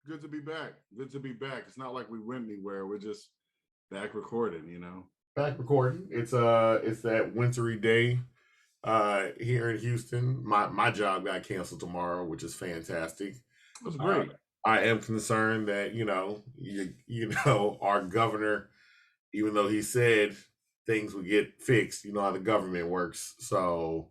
Good to be back. Good to be back. It's not like we went anywhere. We're just back recording, you know. Back recording. It's that wintry day here in Houston. My job got canceled tomorrow, which is fantastic. That's Uh, great. I am concerned that you know our governor, even though he said things would get fixed, you know how the government works. So,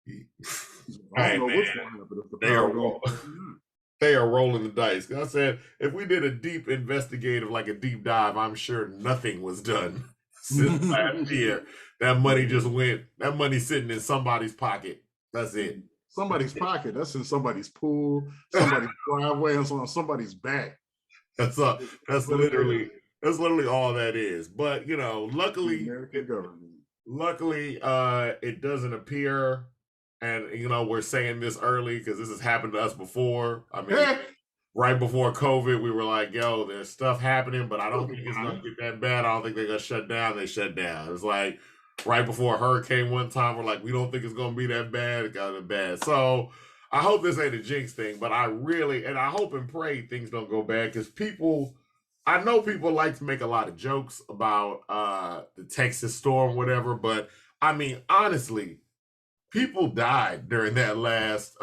I don't hey know what's man, going to happen if the they are power goes back or not. they are rolling the dice. I said if we did a deep investigative, like a deep dive, I'm sure nothing was done since last year. That money just went. That money sitting in somebody's pocket. That's it. Somebody's pocket. That's in somebody's pool, somebody's driveway, and on somebody's back. that's uh, That's that's what it is. literally all that is. But The American government. luckily, it doesn't appear. And we're saying this early because this has happened to us before. I mean, Hey, right before COVID, we were like, yo, there's stuff happening, but I it'll don't be think it's fine. gonna get that bad. I don't think they're gonna shut down. They shut down. It was like right before a hurricane one time, we're like, we don't think it's gonna be that bad. It got bad. So I hope this ain't a jinx thing, but I hope and pray things don't go bad because I know people like to make a lot of jokes about the Texas storm, whatever, but I mean, honestly, people died during that last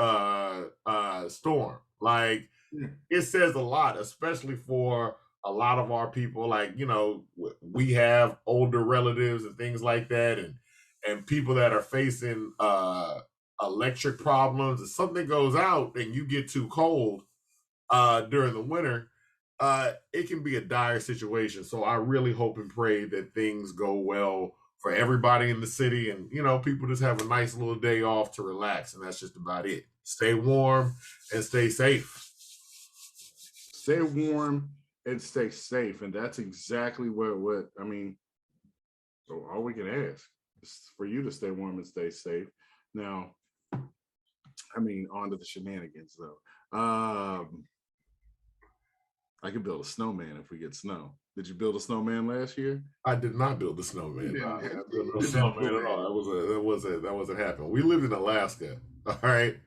storm. Like Yeah. it says a lot, especially for a lot of our people. Like we have older relatives and things like that, and people that are facing electric problems. If something goes out and you get too cold during the winter, it can be a dire situation. So I really hope and pray that things go well for everybody in the city, and people just have a nice little day off to relax, and that's just about it. Stay warm and stay safe. Stay warm and stay safe, and that's exactly what I mean. So all we can ask is for you to stay warm and stay safe. Now, I mean, on to the shenanigans though. I could build a snowman if we get snow. Did you build a snowman last year? I did not build the You snowman. didn't. I did not build no You didn't snowman do at all. it. That wasn't happening. We lived in Alaska. All right.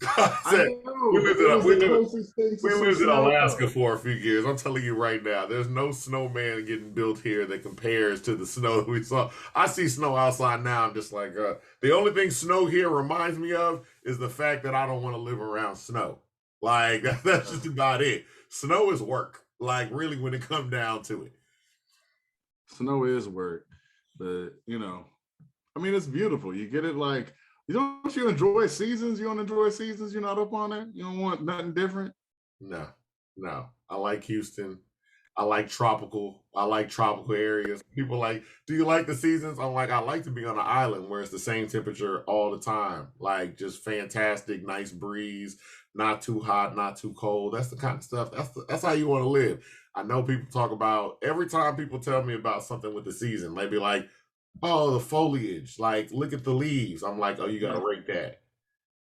I I said we know, but lived it in was we the lived closest thing to we some lived in snow, Alaska though. for a few years. I'm telling you right now, there's no snowman getting built here that compares to the snow that we saw. I see snow outside now. I'm just like, the only thing snow here reminds me of is the fact that I don't want to live around snow. Like that's just about it. Snow is work. Like really, when it comes down to it. Snow is work, but I mean, it's beautiful. You get it like, don't you enjoy seasons? You don't enjoy seasons? You're not up on it? You don't want nothing different? No, no. I like Houston. I like tropical. I like tropical areas. People like, do you like the seasons? I'm like, I like to be on an island where it's the same temperature all the time. Like just fantastic, nice breeze, not too hot, not too cold. That's the kind of stuff. That's how you want to live. I know people talk about every time people tell me about something with the season, they be like, oh, the foliage. Like, look at the leaves. I'm like, oh, you gotta rake that.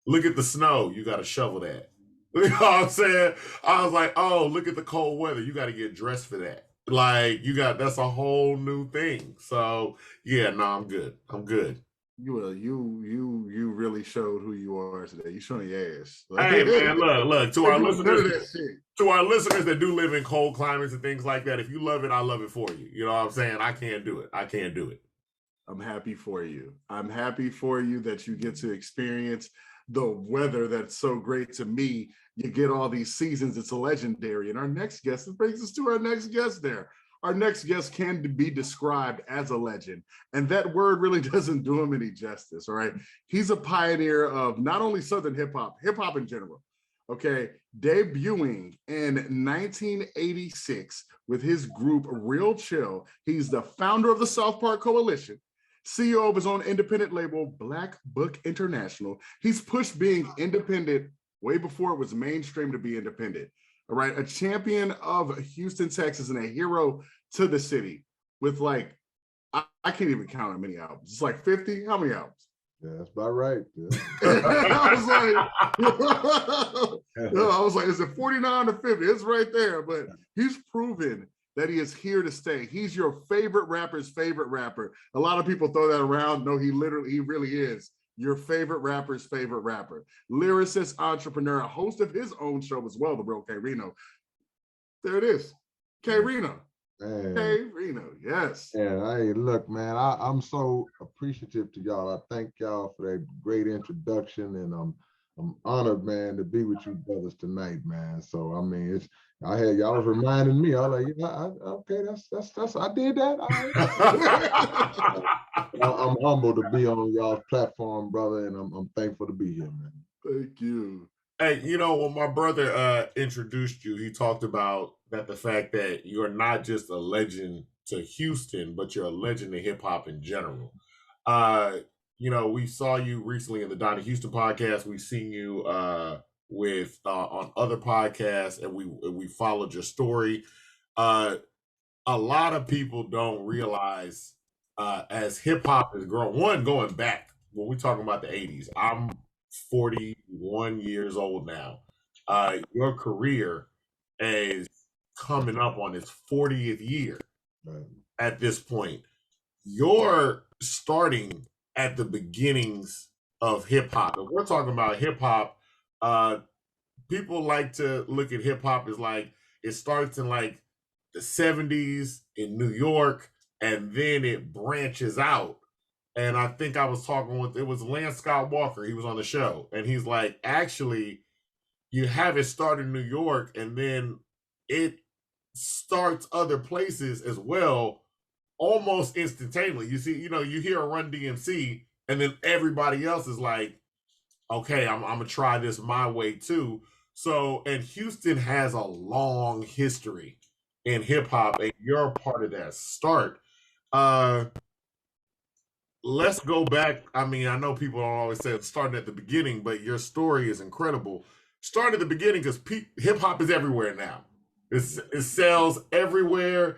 Look at the snow. You gotta shovel that. You know what I'm saying? I was like, oh, look at the cold weather. You got to get dressed for that. Like, that's a whole new thing. So, yeah, no, I'm good. I'm good. You really showed who you are today. You showing your ass. Like, Hey, man, look, ain't doing none of that shit. to our listeners that do live in cold climates and things like that, if you love it, I love it for you. You know what I'm saying? I can't do it. I can't do it. I'm happy for you. I'm happy for you that you get to experience the weather that's so great to me. You get all these seasons. It's a legendary. And our next guest, it brings us to our next guest there. Our next guest can be described as a legend. And that word really doesn't do him any justice, all right? He's a pioneer of not only Southern hip hop in general, okay? Debuting in 1986 with his group Real Chill. He's the founder of the South Park Coalition, CEO of his own independent label, Black Book International. He's pushed being independent way before it was mainstream to be independent. All right, a champion of Houston, Texas, and a hero to the city with like, I can't even count how many albums. It's like 50. How many albums? Yeah, that's about right. Yeah. I was like, is it 49 or 50? It's right there. But he's proven that he is here to stay. He's your favorite rapper's favorite rapper. A lot of people throw that around. No, he really is your favorite rapper's favorite rapper, lyricist, entrepreneur, host of his own show as well, the Bro K-Rino. There it is, K-Rino. K-Rino, yes. Yeah, hey, look, man, I'm so appreciative to y'all. I thank y'all for that great introduction, and I'm honored, man, to be with you brothers tonight, man. So I mean, y'all was reminding me. I was like, yeah, okay, that's I did that. All right. I'm humbled to be on y'all's platform, brother, and I'm thankful to be here, man. Thank you. Hey, you know, when my brother introduced you, he talked about that the fact that you're not just a legend to Houston, but you're a legend to hip hop in general. You know, we saw you recently in the Donnie Houston podcast. We've seen you with on other podcasts, and we followed your story. A lot of people don't realize as hip hop has grown, going back when we're talking about the 80s. I'm 41 years old now. Your career is coming up on its 40th year at this point. You're starting at the beginnings of hip hop. If we're talking about hip hop, people like to look at hip hop as like it starts in like the 70s in New York, and then it branches out. And I think I was talking with, it was Lance Scott Walker. He was on the show. And he's like, actually, you have it start in New York, and then it starts other places as well, almost instantaneously. You see, you know, you hear a Run DMC, and then everybody else is like, okay, I'm going to try this my way too. So, and Houston has a long history in hip hop, and you're a part of that start. Let's go back. I mean, I know people don't always say starting at the beginning, but your story is incredible. Start at the beginning because hip hop is everywhere now. It sells everywhere.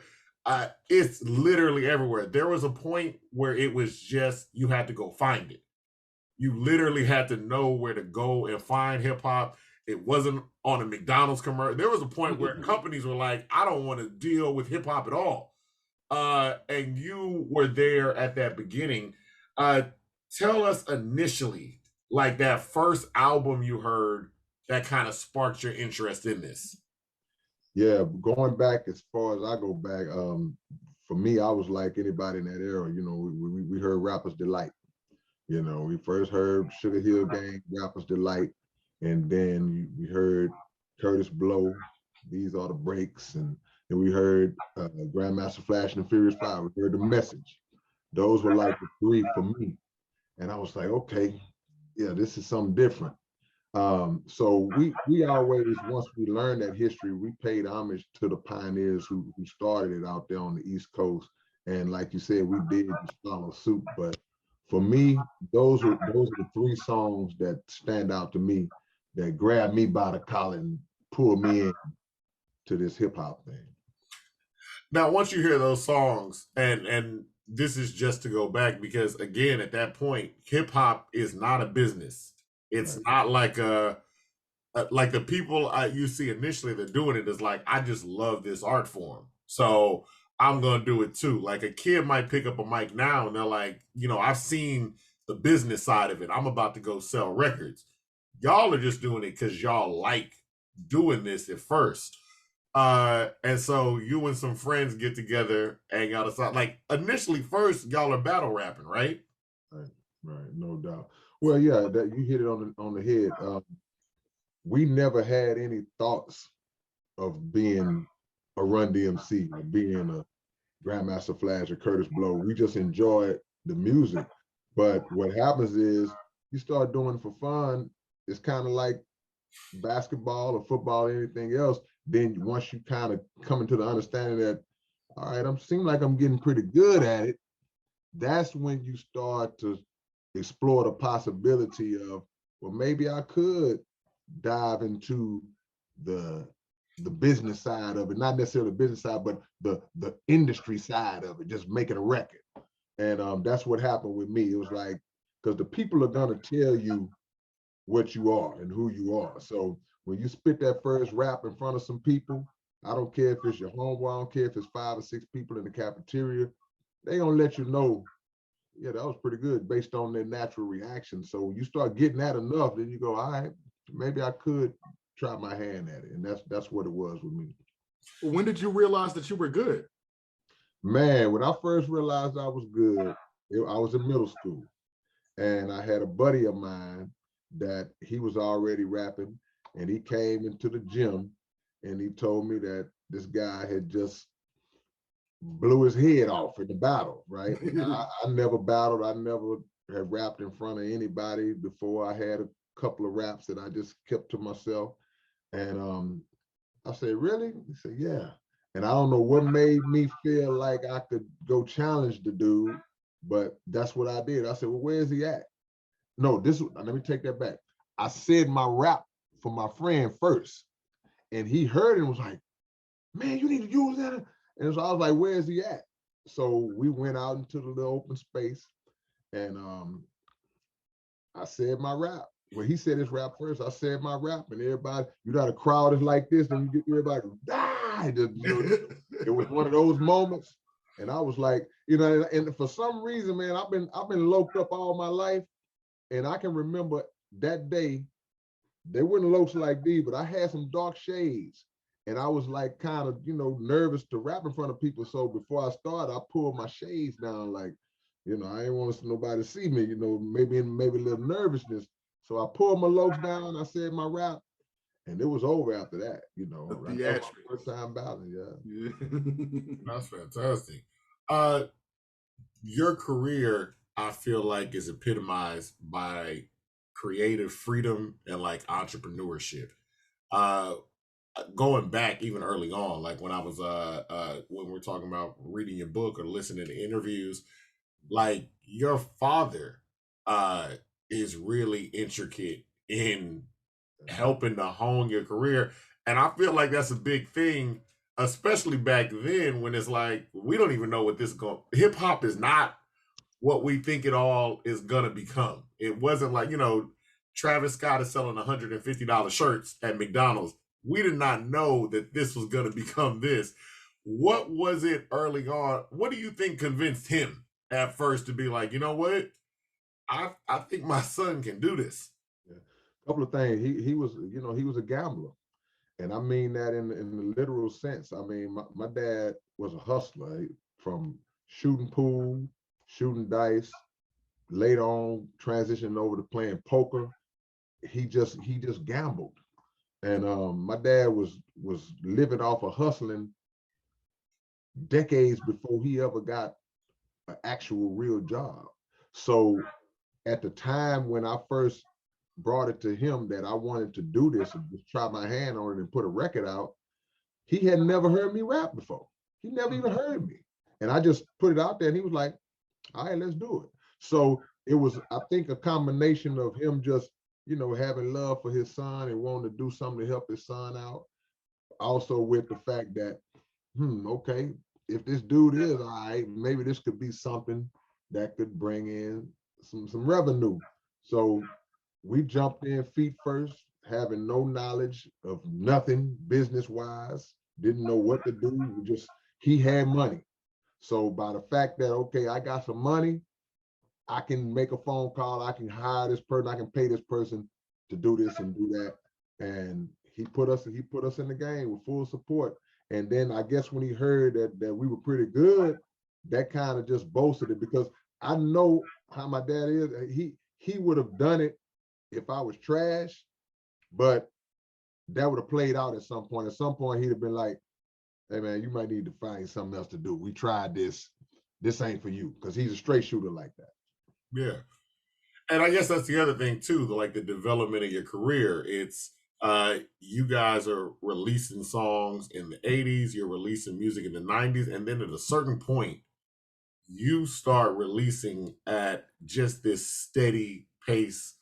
It's literally everywhere. There was a point where it was just you had to go find it. You literally had to know where to go and find hip hop. It wasn't on a McDonald's commercial. There was a point where companies were like, I don't want to deal with hip hop at all. And you were there at that beginning. Tell us initially, like that first album you heard that kind of sparked your interest in this. Yeah, going back as far as I go back, for me, I was like anybody in that era. You know, we heard Rapper's Delight. You know, we first heard Sugar Hill Gang, Rapper's Delight, and then we heard Curtis Blow, These Are the Breaks, and then we heard Grandmaster Flash and the Furious Five. We heard The Message. Those were like the three for me. And I was like, okay, yeah, this is something different. So we always, once we learned that history, we paid homage to the pioneers who started it out there on the East Coast. And like you said, we did follow suit. But for me, those are the three songs that stand out to me, that grabbed me by the collar and pulled me in to this hip hop thing. Now, once you hear those songs, and this is just to go back, because again, at that point, hip hop is not a business. It's not like like the people you see initially that doing it is like, I just love this art form, so I'm gonna do it too. Like a kid might pick up a mic now and they're like, you know, I've seen the business side of it. I'm about to go sell records. Y'all are just doing it because y'all like doing this at first. And so you and some friends get together and y'all decide, like initially first y'all are battle rapping, right? Right, no doubt. Well, yeah, that you hit it on the head. We never had any thoughts of being a Run DMC or being a Grandmaster Flash or Curtis Blow. We just enjoyed the music. But what happens is you start doing it for fun. It's kind of like basketball or football or anything else. Then once you kind of come into the understanding that, all right, I'm seem like I'm getting pretty good at it, that's when you start to explore the possibility of, well, maybe I could dive into the business side of it, not necessarily the business side, but the industry side of it, just making a record. And that's what happened with me. It was like, because the people are gonna tell you what you are and who you are. So when you spit that first rap in front of some people, I don't care if it's your homeboy, I don't care if it's 5 or 6 people in the cafeteria, they gonna let you know yeah, that was pretty good based on their natural reaction. So you start getting that enough, then you go, all right, maybe I could try my hand at it. And that's what it was with me. When did you realize that you were good? Man, when I first realized I was good, I was in middle school. And I had a buddy of mine that he was already rapping, and he came into the gym and he told me that this guy had just blew his head off in the battle, right? I never battled. I never had rapped in front of anybody before. I had a couple of raps that I just kept to myself. And I said, really? He said, yeah. And I don't know what made me feel like I could go challenge the dude, but that's what I did. I said, well, where is he at? No, let me take that back. I said my rap for my friend first, and he heard it and was like, man, you need to use that. And so I was like, where is he at? So we went out into the little open space, and I said my rap. When he said his rap first, I said my rap, and everybody, you know, the crowd is like this, and you get everybody to die. It was one of those moments, and I was like, you know, and for some reason, man, I've been loked up all my life, and I can remember that day. They weren't lokes like these, but I had some dark shades, and I was like kind of, you know, nervous to rap in front of people. So before I started, I pulled my shades down, like, you know, I didn't want nobody to see me, you know, maybe a little nervousness. So I pulled my lokes down, I said my rap, and it was over after that, you know. That was my first time battling, yeah. That's fantastic. Your career, I feel like, is epitomized by creative freedom and like entrepreneurship. Going back even early on, like when I was when we're talking about reading your book or listening to interviews, like your father is really intricate in helping to hone your career. And I feel like that's a big thing, especially back then when it's like we don't even know what this going. Hip hop is not what we think it all is gonna become. It wasn't like, you know, Travis Scott is selling $150 shirts at McDonald's. We did not know that this was gonna become this. What was it early on? What do you think convinced him at first to be like, you know what? I think my son can do this. Yeah. A couple of things. He was, you know, he was a gambler. And I mean that in the literal sense. I mean, my dad was a hustler, from shooting pool, shooting dice, later on transitioning over to playing poker. He just gambled. And my dad was living off of hustling decades before he ever got an actual real job. So at the time when I first brought it to him that I wanted to do this and just try my hand on it and put a record out, he had never heard me rap before. He never even heard me. And I just put it out there and he was like, all right, let's do it. So it was, I think, a combination of him just, you know, having love for his son and wanting to do something to help his son out. Also with the fact that, okay, if this dude is all right, maybe this could be something that could bring in some revenue. So we jumped in feet first, having no knowledge of nothing business-wise, didn't know what to do. He had money. So by the fact that, okay, I got some money, I can make a phone call, I can hire this person, I can pay this person to do this and do that. And he put us in the game with full support. And then I guess when he heard that we were pretty good, that kind of just boasted it, because I know how my dad is. He would have done it if I was trash, but that would have played out at some point. At some point, he'd have been like, hey man, you might need to find something else to do. We tried this. This ain't for you, because he's a straight shooter like that. Yeah. And I guess that's the other thing too, like the development of your career. It's you guys are releasing songs in the 80s, you're releasing music in the 90s, and then at a certain point, you start releasing at just this steady pace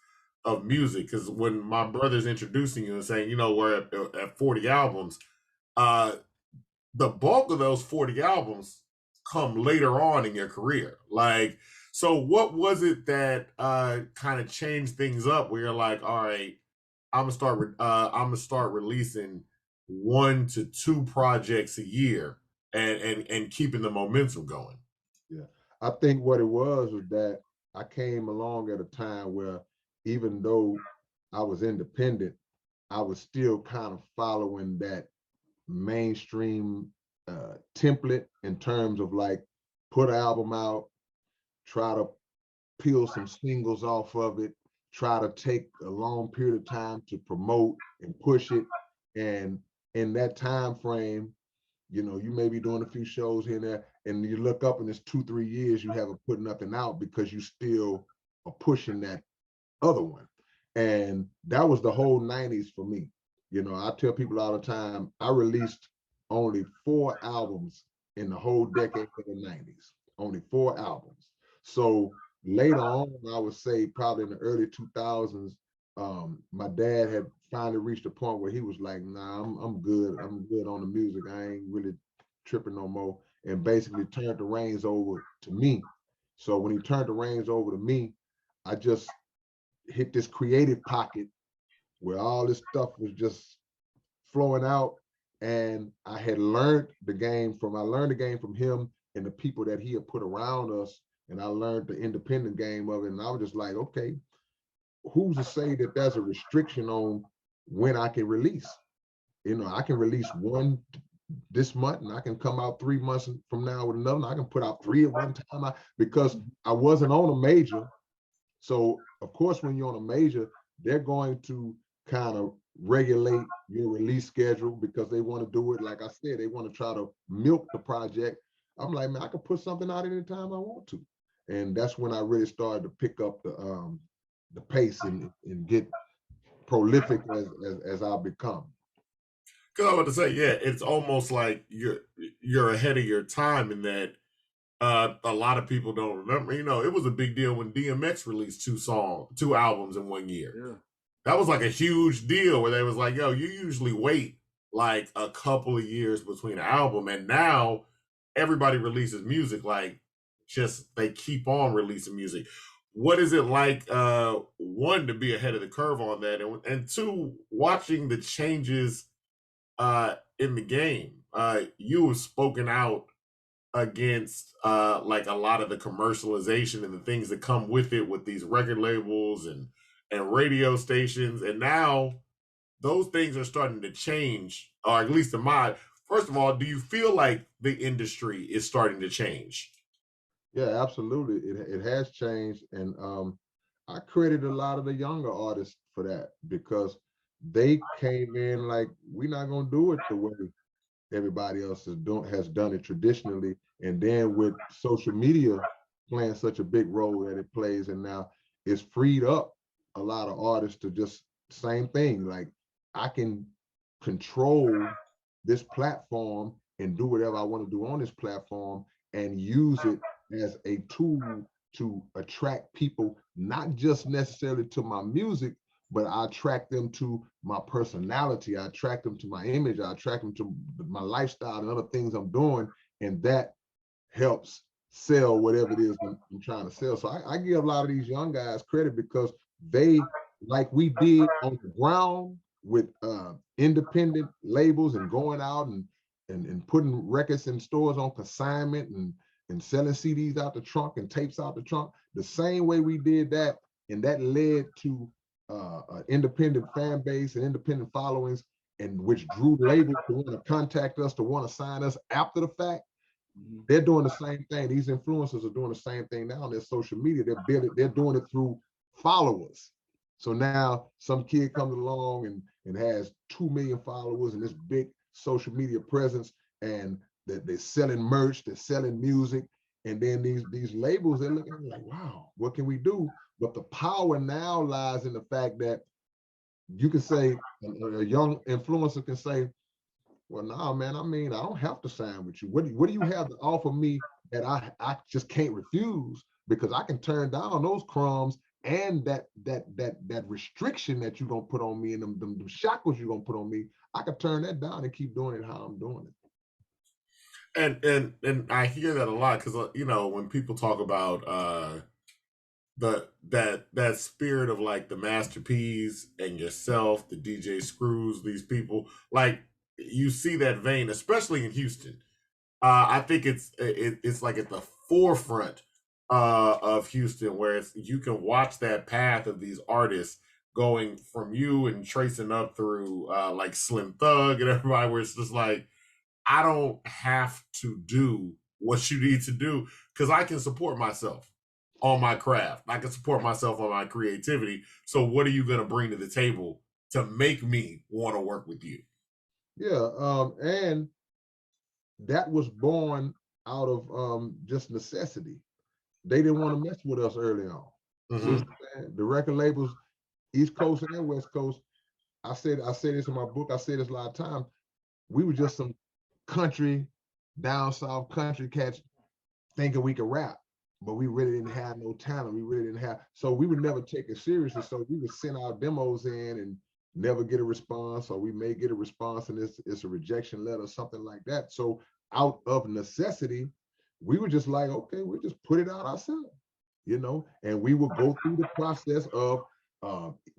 of music. Because when my brother's introducing you and saying, you know, we're at 40 albums, the bulk of those 40 albums come later on in your career. Like, so what was it that kind of changed things up where you're like, all right, I'm gonna start releasing 1 to 2 projects a year and keeping the momentum going? Yeah, I think what it was that I came along at a time where even though I was independent, I was still kind of following that mainstream template in terms of like put an album out, try to peel some singles off of it, try to take a long period of time to promote and push it. And in that time frame, you know, you may be doing a few shows here and there, and you look up and it's 2-3 years you haven't put nothing out because you still are pushing that other one. And that was the whole 90s for me. You know, I tell people all the time, I released only 4 albums in the whole decade of the 90s, only 4 albums. So later on, I would say probably in the early 2000s, my dad had finally reached a point where he was like, nah, I'm good. I'm good on the music. I ain't really tripping no more. And basically turned the reins over to me. So when he turned the reins over to me, I just hit this creative pocket where all this stuff was just flowing out. And I had learned the game from him and the people that he had put around us. And I learned the independent game of it. And I was just like, okay, who's to say that there's a restriction on when I can release? You know, I can release one this month and I can come out 3 months from now with another. I can put out 3 at one time because I wasn't on a major. So of course, when you're on a major, they're going to kind of regulate your release schedule because they want to do it. Like I said, they want to try to milk the project. I'm like, man, I can put something out anytime I want to. And that's when I really started to pick up the pace and get prolific as I've become. Because I was about to say, yeah, it's almost like you're ahead of your time in that a lot of people don't remember. You know, it was a big deal when DMX released 2 albums in 1 year. Yeah. That was like a huge deal where they was like, yo, you usually wait like a couple of years between an album. And now everybody releases music, like just they keep on releasing music. What is it like, one, to be ahead of the curve on that, and two, watching the changes in the game? You have spoken out against like a lot of the commercialization and the things that come with it, with these record labels and radio stations, and now those things are starting to change, or at least in my. First of all, do you feel like the industry is starting to change? Yeah, absolutely. It has changed. And I credit a lot of the younger artists for that because they came in like, we're not gonna do it the way everybody else has done it traditionally. And then with social media playing such a big role that it plays, and now it's freed up a lot of artists to just same thing. Like, I can control this platform and do whatever I want to do on this platform and use it as a tool to attract people, not just necessarily to my music, but I attract them to my personality. I attract them to my image. I attract them to my lifestyle and other things I'm doing. And that helps sell whatever it is I'm trying to sell. So I give a lot of these young guys credit because they, like we did on the ground with independent labels and going out and putting records in stores on consignment and selling CDs out the trunk and tapes out the trunk, the same way we did that. And that led to independent fan base and independent followings, and which drew labels to want to contact us, to want to sign us after the fact. They're doing the same thing. These influencers are doing the same thing now on their social media. They're doing it through followers. So now some kid comes along and has 2 million followers and this big social media presence, and they're selling merch, they're selling music, and then these labels, they're looking like, wow, what can we do? But the power now lies in the fact that you can say, a young influencer can say, well, nah, man, I mean, I don't have to sign with you. What do you have to offer me that I just can't refuse? Because I can turn down those crumbs and that restriction that you're gonna put on me and them shackles you're gonna put on me. I can turn that down and keep doing it how I'm doing it. And I hear that a lot because you know, when people talk about that spirit of like the Master P's and yourself, the DJ Screws, these people, like, you see that vein, especially in Houston. I think it's like at the forefront of Houston, where you can watch that path of these artists going from you and tracing up through like Slim Thug and everybody, where it's just like, I don't have to do what you need to do because I can support myself on my craft. I can support myself on my creativity. So what are you going to bring to the table to make me want to work with you? Yeah, and that was born out of just necessity. They didn't want to mess with us early on. See, the record labels, East Coast and West Coast, I say this in my book, I say this a lot of times, we were just some country, down south country cats thinking we could rap, but we really didn't have no talent. We really didn't have, so we would never take it seriously. So we would send our demos in and never get a response, or we may get a response and it's a rejection letter or something like that. So out of necessity, we were just like, okay, we'll just put it out ourselves, you know, and we would go through the process of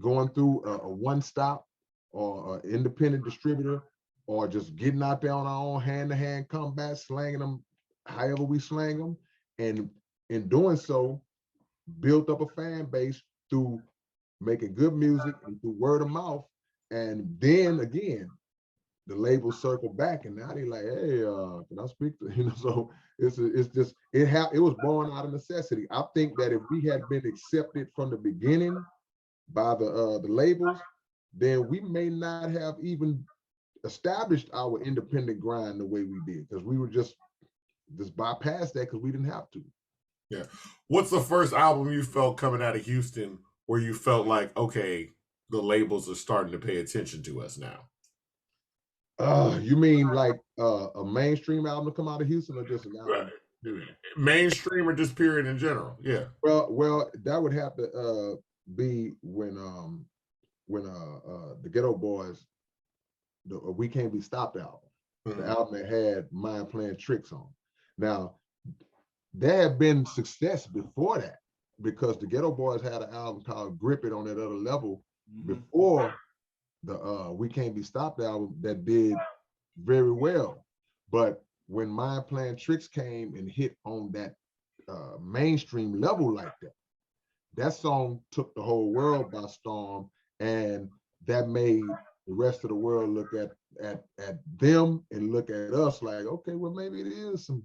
going through a one-stop or an independent distributor, or just getting out there on our own hand-to-hand combat, slanging them however we slang them, and in doing so, built up a fan base through making good music and through word of mouth. And then again, the label circle back, and now they like, hey, can I speak to, you know? So it's just it was born out of necessity. I think that if we had been accepted from the beginning by the labels, then we may not have even established our independent grind the way we did, because we were just bypass that because we didn't have to. Yeah. What's the first album you felt coming out of Houston where you felt like, okay, the labels are starting to pay attention to us now? You mean like a mainstream album to come out of Houston, or just an album? Right. Mainstream or just period in general? Yeah. Well, that would have to be when the Ghetto Boys, the We Can't Be Stopped album, the album that had Mind Playing Tricks on. Now, there had been success before that, because the Ghetto Boys had an album called Grip It on that other level before the We Can't Be Stopped album that did very well. But when Mind Playing Tricks came and hit on that mainstream level like that, that song took the whole world by storm, and that made the rest of the world look at them and look at us like, okay, well, maybe it is some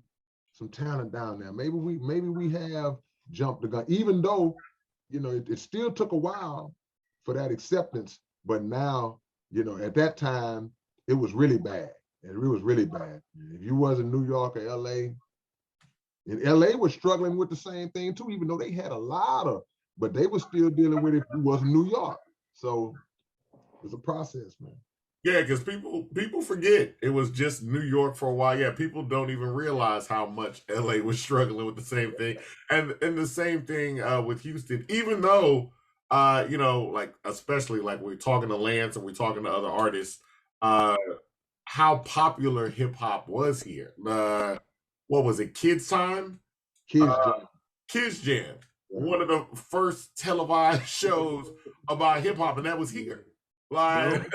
talent down there. Maybe we have jumped the gun, even though, you know, it still took a while for that acceptance. But now, you know, at that time, it was really bad. It was really bad. If you was in New York or LA, and LA was struggling with the same thing too, even though they had a lot of, but they were still dealing with it if you was in New York. So it's a process, man. Yeah, because people forget it was just New York for a while. Yeah, people don't even realize how much LA was struggling with the same thing, and the same thing with Houston. Even though, you know, like especially like we're talking to Lance and we're talking to other artists, how popular hip hop was here. What was it? Kids Time, Kids Jam. Kids Jam, one of the first televised shows about hip hop, and that was here. Like.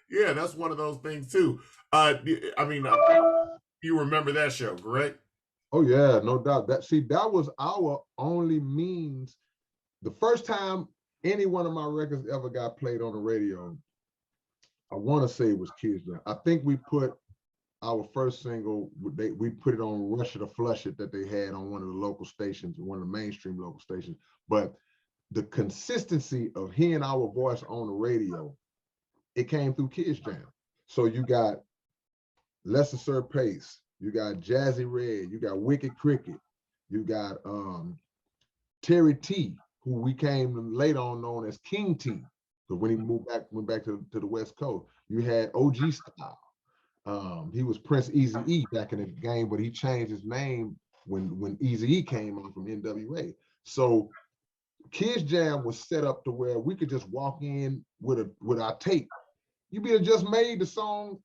Yeah, that's one of those things too. I mean, you remember that show, correct? Oh yeah, no doubt. That was our only means. The first time any one of my records ever got played on the radio, I want to say it was Kids Jam. I think we put our first single, we put it on Rush It or Flush It, that they had on one of the local stations, one of the mainstream local stations. But the consistency of hearing our voice on the radio, it came through Kids Jam. So you got Lesser Sir Pace, you got Jazzy Red, you got Wicked Cricket, you got Terry T, who we came later on known as King T, because when he went back to the West Coast. You had OG Style. He was Prince Eazy-E back in the game, but he changed his name when Eazy-E came on from NWA. So Kids Jam was set up to where we could just walk in with our tape. You be just made the song.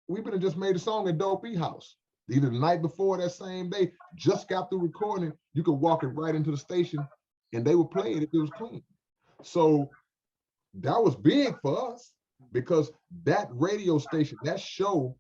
We been just made the song at Dope E House. Either the night before, that same day, just got through recording. You could walk it right into the station, and they would play it if it was clean. So that was big for us, because that radio station, that show,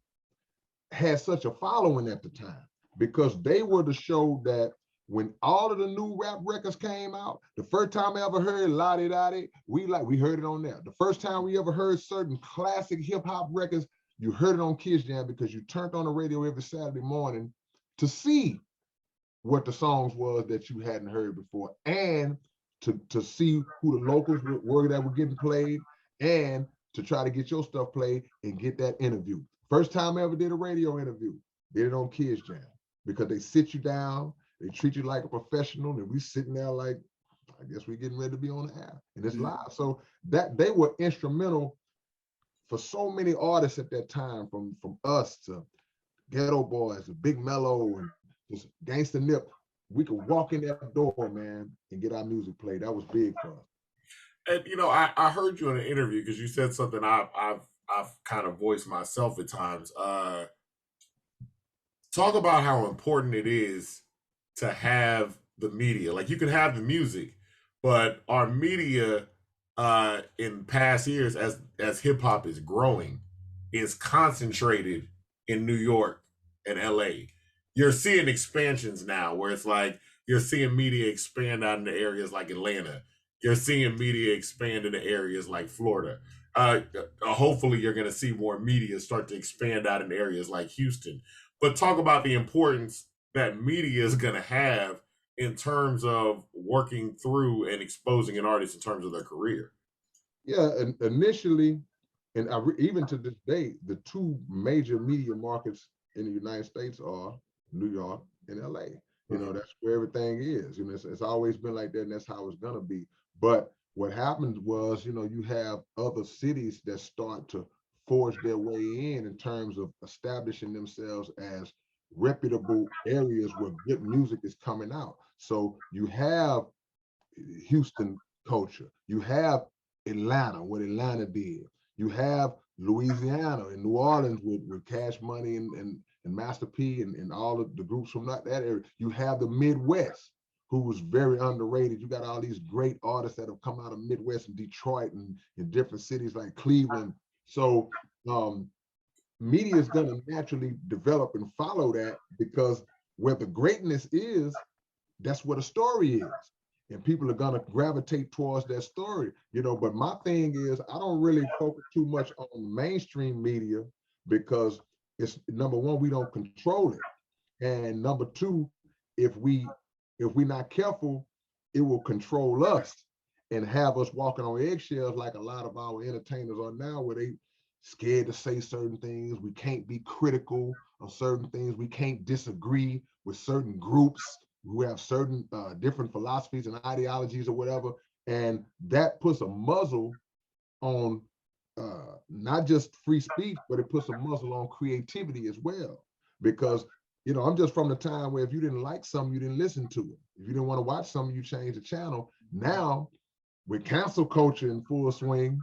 had such a following at the time, because they were the show that when all of the new rap records came out, the first time I ever heard La Di Da Di, we heard it on there. The first time we ever heard certain classic hip hop records, you heard it on Kids Jam because you turned on the radio every Saturday morning to see what the songs was that you hadn't heard before, and to see who the locals were that were getting played, and to try to get your stuff played and get that interview. First time I ever did a radio interview, did it on Kids Jam, because they sit you down, they treat you like a professional, and we sitting there like, I guess we're getting ready to be on the air, and it's live. So that they were instrumental for so many artists at that time, from us to Ghetto Boys to Big Mello and just Gangsta Nip. We could walk in that door, man, and get our music played. That was big for us. And you know, I heard you in an interview because you said something I've kind of voiced myself at times. Talk about how important it is to have the media. Like, you can have the music, but our media in past years, as hip hop is growing, is concentrated in New York and LA. You're seeing expansions now where it's like you're seeing media expand out into areas like Atlanta. You're seeing media expand into areas like Florida. Hopefully you're going to see more media start to expand out in areas like Houston. But talk about the importance that media is going to have in terms of working through and exposing an artist in terms of their career. Yeah, and initially, and even to this day, the two major media markets in the United States are New York and LA. You know, that's where everything is. You know, it's always been like that, and that's how it's gonna be. But what happened was, you know, you have other cities that start to forge their way in terms of establishing themselves as reputable areas where good music is coming out. So you have Houston culture. You have Atlanta, what Atlanta did. You have Louisiana and New Orleans with Cash Money and Master P and all of the groups from that area. You have the Midwest, who was very underrated. You got all these great artists that have come out of Midwest and Detroit and in different cities like Cleveland. So media is going to naturally develop and follow that, because where the greatness is, that's where the story is. And people are gonna gravitate towards that story, you know. But my thing is, I don't really focus too much on mainstream media, because it's, number one, we don't control it, and number two, if we're not careful, it will control us and have us walking on eggshells, like a lot of our entertainers are now, where they scared to say certain things. We can't be critical of certain things. We can't disagree with certain groups who have certain different philosophies and ideologies or whatever. And that puts a muzzle on not just free speech, but it puts a muzzle on creativity as well. Because, you know, I'm just from the time where if you didn't like something, you didn't listen to it. If you didn't want to watch something, you changed the channel. Now, with cancel culture in full swing,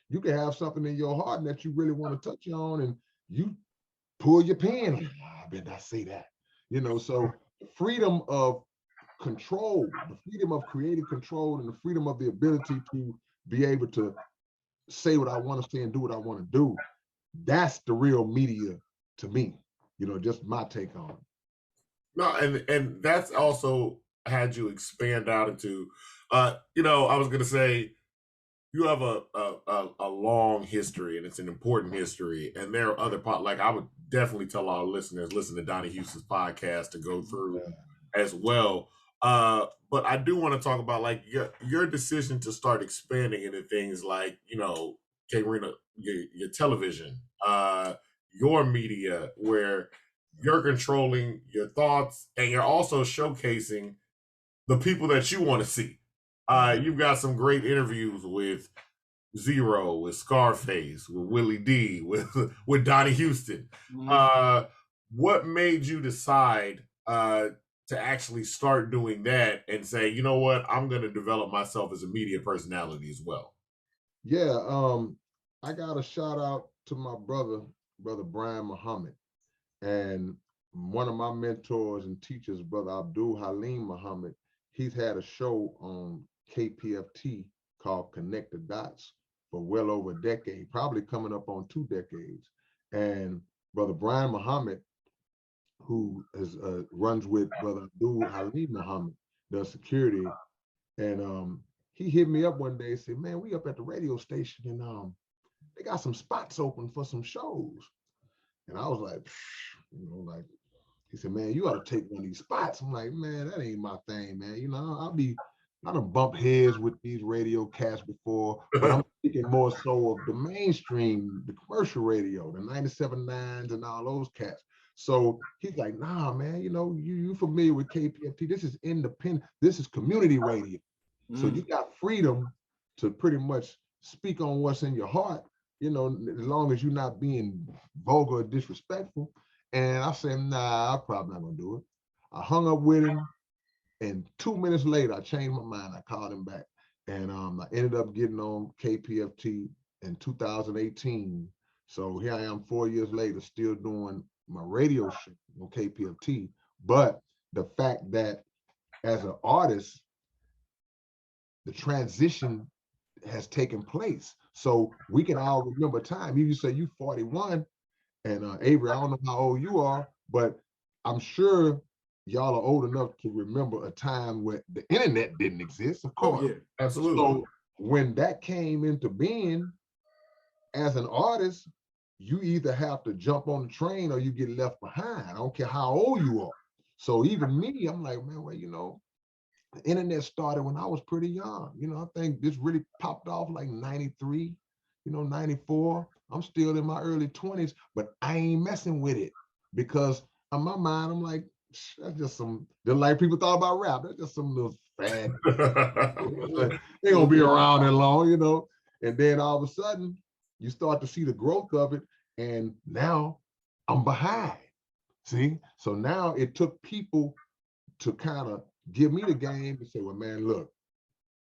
you can have something in your heart that you really want to touch on, and you pull your pen. I better not say that. You know, so the freedom of control, the freedom of creative control, and the freedom of the ability to be able to say what I want to say and do what I want to do, that's the real media to me. You know, just my take on it. No, and that's also had you expand out into, you know, I was going to say, you have a long history, and it's an important history. And there are other like, I would definitely tell our listeners, listen to Donnie Houston's podcast to go through as well. But I do want to talk about, like, your decision to start expanding into things like, you know, K-Rino, your television, your media, where you're controlling your thoughts, and you're also showcasing the people that you want to see. You've got some great interviews with Zero, with Scarface, with Willie D, with Donnie Houston. What made you decide to actually start doing that and say, you know what, I'm going to develop myself as a media personality as well? Yeah, I got a shout out to my brother Brian Muhammad, and one of my mentors and teachers, brother Abdul Halim Muhammad. He's had a show on KPFT called Connect the Dots for well over a decade, probably coming up on 2 decades. And brother Brian Muhammad who is runs with Brother Abdul Halim Muhammad, does security, and he hit me up one day and said, "Man, we up at the radio station and they got some spots open for some shows." And I was like, like, he said, "Man, you ought to take one of these spots." I'm like, "Man, that ain't my thing, man. I done bumped heads with these radio cats before, but I'm thinking more so of the mainstream, the commercial radio, the 97.9s and all those cats." So he's like, "Nah, man, you familiar with KPFT. This is independent. This is community radio. So you got freedom to pretty much speak on what's in your heart, as long as you're not being vulgar or disrespectful." And I said, "Nah, I'm probably not gonna do it." I hung up with him, and 2 minutes later, I changed my mind. I called him back, and I ended up getting on KPFT in 2018. So here I am 4 years later, still doing my radio show on KPFT. But the fact that as an artist, the transition has taken place. So we can all remember time. You say you 41, and Avery, I don't know how old you are, but I'm sure y'all are old enough to remember a time where the internet didn't exist, of course. Oh, yeah, absolutely. So when that came into being, as an artist, you either have to jump on the train or you get left behind. I don't care how old you are. So even me, I'm like, man, well, the internet started when I was pretty young. I think this really popped off like 93, 94. I'm still in my early 20s, but I ain't messing with it because in my mind, I'm like, that's just just like people thought about rap. That's just some little fad. They gonna be around that long. And then all of a sudden, you start to see the growth of it, and now I'm behind. See? So now it took people to kind of give me the game and say, well, man, look,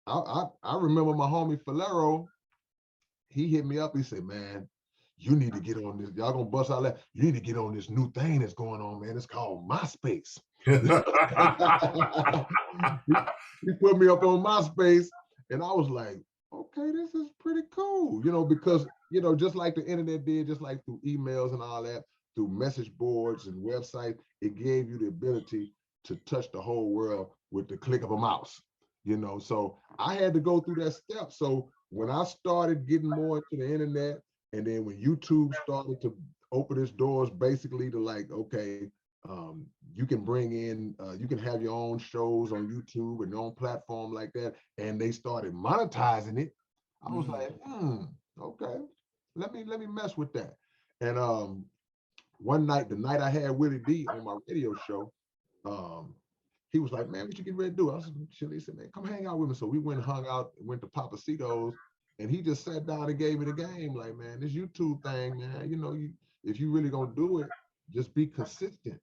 I remember my homie Falero, he hit me up, he said, man, you need to get on this. Y'all gonna bust out that. You need to get on this new thing that's going on, man. It's called MySpace. He put me up on MySpace, and I was like, okay, this is pretty cool, because, just like the internet did, just like through emails and all that, through message boards and websites, it gave you the ability to touch the whole world with the click of a mouse, So I had to go through that step. So when I started getting more into the internet, and then when YouTube started to open its doors basically to like, okay, you can bring in, you can have your own shows on YouTube and your own platform like that. And they started monetizing it. I was like, okay, let me mess with that. And one night, the night I had Willie D on my radio show, he was like, man, what you get ready to do? I was like, he said, man, come hang out with me. So we went and hung out, went to Papacitos, and he just sat down and gave me the game. Like, man, this YouTube thing, man, if you really gonna do it, just be consistent.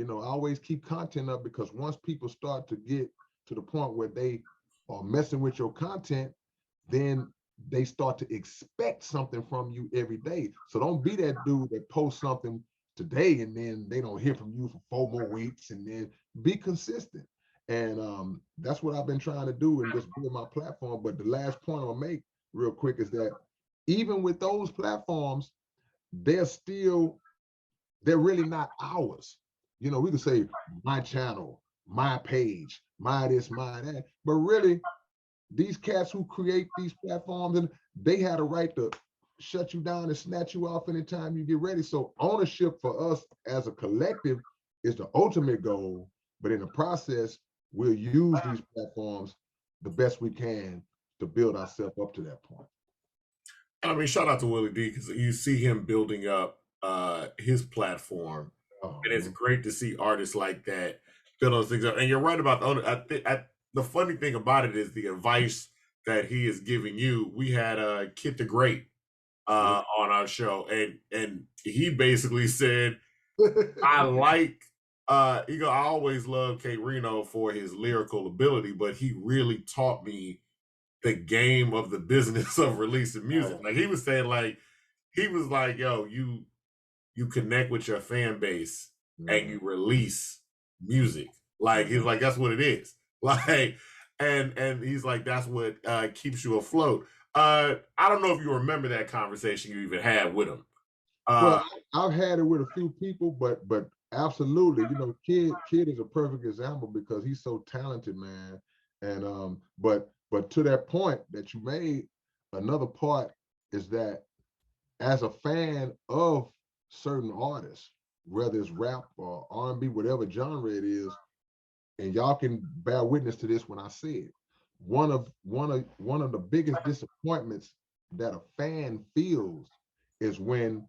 Always keep content up, because once people start to get to the point where they are messing with your content, then they start to expect something from you every day. So don't be that dude that posts something today and then they don't hear from you for 4 more weeks, and then be consistent. And that's what I've been trying to do and just build my platform. But the last point I'm gonna make real quick is that even with those platforms, they're really not ours. We can say my channel, my page, my this, my that, but really these cats who create these platforms, and they had a right to shut you down and snatch you off anytime you get ready. So ownership for us as a collective is the ultimate goal, but in the process, we'll use these platforms the best we can to build ourselves up to that point. I mean, shout out to Willie D, because you see him building up his platform, and it's great to see artists like that build those things up. And you're right about the funny thing about it is the advice that he is giving you. We had Kid the Great on our show, and he basically said, I like I always loved K-Rino for his lyrical ability, but he really taught me the game of the business of releasing music. Like he was saying, yo, you connect with your fan base and you release music. Like he's like, that's what it is. Like, and he's like, that's what keeps you afloat. I don't know if you remember that conversation you even had with him. Well, I've had it with a few people, but Absolutely. You know, Kid is a perfect example because he's so talented, man. And but to that point that you made, another part is that as a fan of certain artists, whether it's rap or R&B, whatever genre it is, and y'all can bear witness to this when I say it, one of the biggest disappointments that a fan feels is when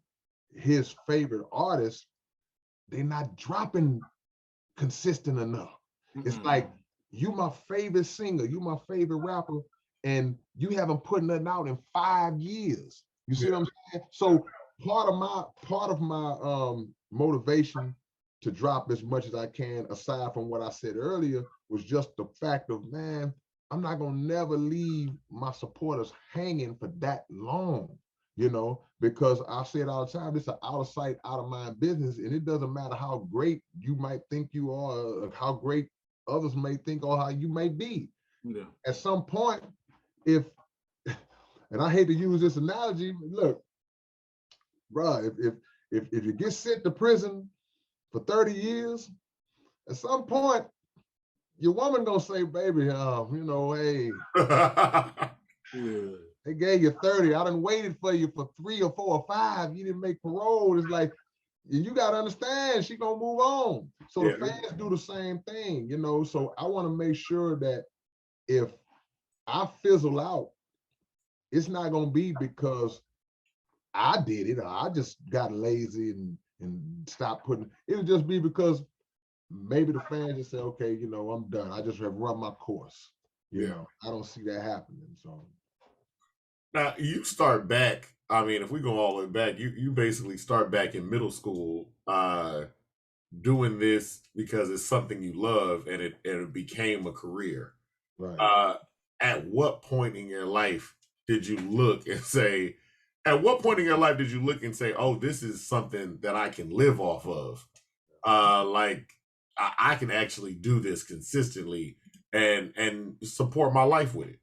his favorite artist, they're not dropping consistent enough. It's like, you my favorite singer, you my favorite rapper, and you haven't put nothing out in 5 years. You see what I'm saying? So part of my motivation to drop as much as I can, aside from what I said earlier, was just the fact of, man, I'm not gonna never leave my supporters hanging for that long, because I say it all the time, it's an out of sight, out of mind business, and it doesn't matter how great you might think you are, or how great others may think, or how you may be. Yeah. At some point, if, and I hate to use this analogy, look, bro, if you get sent to prison for 30 years, at some point, your woman gonna say, baby, hey, Yeah. they gave you 30. I done waited for you for 3 or 4 or 5. You didn't make parole. It's like, you got to understand, she gonna move on. So the fans do the same thing, So I want to make sure that if I fizzle out, it's not gonna be because I did it, or I just got lazy and stopped putting. It'll just be because maybe the fans just say, okay, I'm done. I just have run my course. I don't see that happening. So now you start back. I mean, if we go all the way back, you basically start back in middle school, doing this because it's something you love, and it became a career. right. At what point in your life did you look and say? At what point in your life did you look and say, "Oh, this is something that I can live off of"? Like I can actually do this consistently and support my life with it.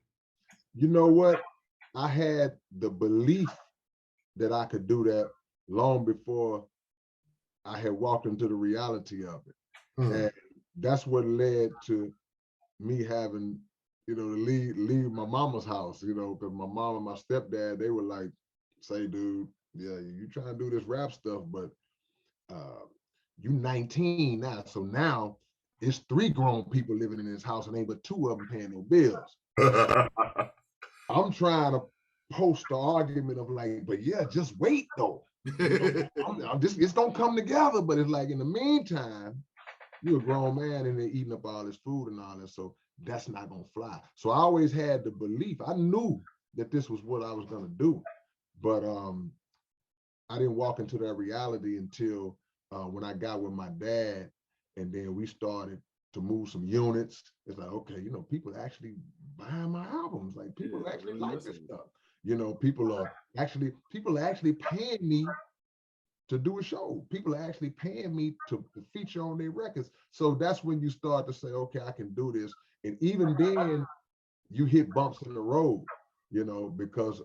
You know what? I had the belief that I could do that long before I had walked into the reality of it. And that's what led to me having, to leave my mama's house, because my mom and my stepdad, they were like, say, dude, yeah, you trying to do this rap stuff, but you 19 now. So now it's 3 grown people living in this house and ain't but 2 of them paying no bills. I'm trying to post the argument of like, but yeah, just wait though. It's gonna come together. But it's like, in the meantime, you're a grown man and they're eating up all this food and all that. So that's not gonna fly. So I always had the belief. I knew that this was what I was gonna do, but I didn't walk into that reality until when I got with my dad, and then we started to move some units. It's like, okay, people actually buying my albums. Like, people actually really like this stuff. People are actually paying me to do a show. People are actually paying me to feature on their records. So that's when you start to say, okay, I can do this. And even then, you hit bumps in the road, because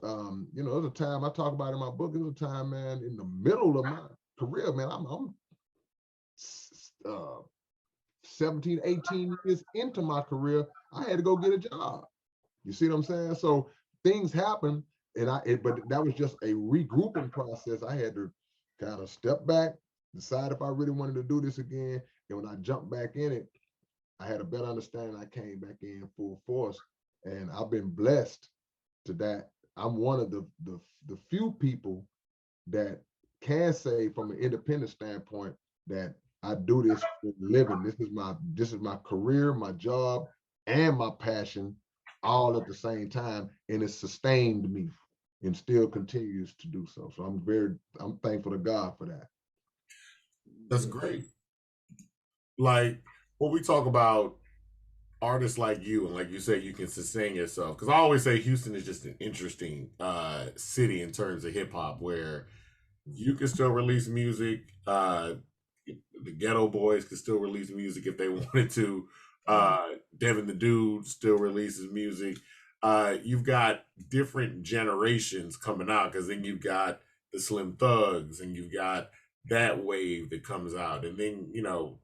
there's a time I talk about in my book. There was a time, man, in the middle of my career, man, I'm 17, 18 years into my career, I had to go get a job. You see what I'm saying? So things happen, but that was just a regrouping process. I had to kind of step back, decide if I really wanted to do this again. And when I jumped back in it, I had a better understanding. I came back in full force, and I've been blessed to that. I'm one of the few people that can say, from an independent standpoint, that I do this for a living. This is my career, my job, and my passion, all at the same time, and it sustained me and still continues to do so. So I'm thankful to God for that. That's great. Like, when we talk about artists like you, and like you say, you can sustain yourself, because I always say Houston is just an interesting city in terms of hip hop, where you can still release music. The Ghetto Boys can still release music if they wanted to. Devin the Dude still releases music. You've got different generations coming out, because then you've got the Slim Thugs, and you've got that wave that comes out. And then, you know,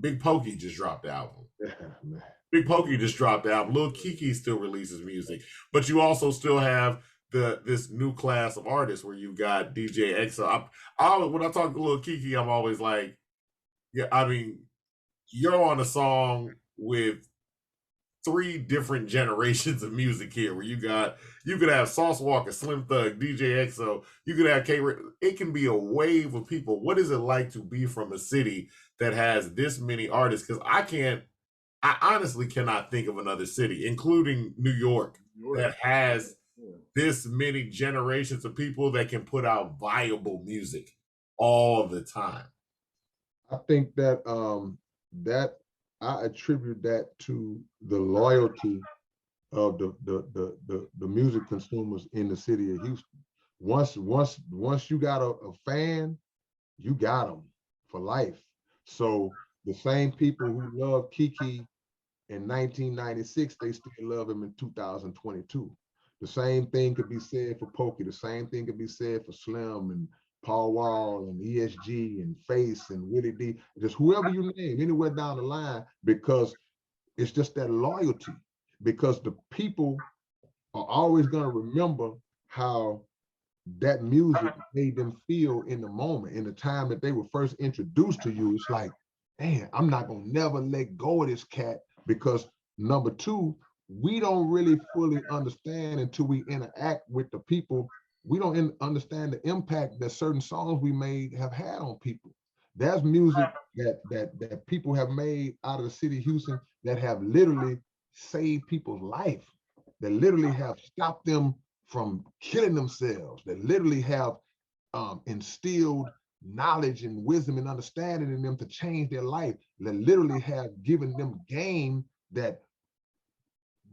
Big Pokey just dropped the album. Man. Big Pokey just dropped the album. Lil Kiki still releases music, but you also still have this new class of artists where you've got DJ EXO. When I talk to Lil Kiki, I'm always like, yeah, I mean, you're on a song with 3 different generations of music here, where you could have Sauce Walker, Slim Thug, DJ EXO, you could have K-Rino. It can be a wave of people. What is it like to be from a city that has this many artists? Because I honestly cannot think of another city, including New York, that has this many generations of people that can put out viable music all the time. I think that I attribute that to the loyalty of the music consumers in the city of Houston. Once you got a fan, you got them for life. So the same people who love Kiki in 1996, they still love him in 2022. The same thing could be said for Pokey. The same thing could be said for Slim and Paul Wall and ESG and Face and Willie D. Just whoever you name, anywhere down the line, because it's just that loyalty. Because the people are always going to remember how that music made them feel in the moment, in the time that they were first introduced to you. It's like, man, I'm not going to never let go of this cat, because number 2, we don't really fully understand until we interact with the people. We don't understand the impact that certain songs we made have had on people. There's music that people have made out of the city of Houston that have literally saved people's life, that literally have stopped them from killing themselves, that literally have instilled knowledge and wisdom and understanding in them to change their life, that literally have given them game that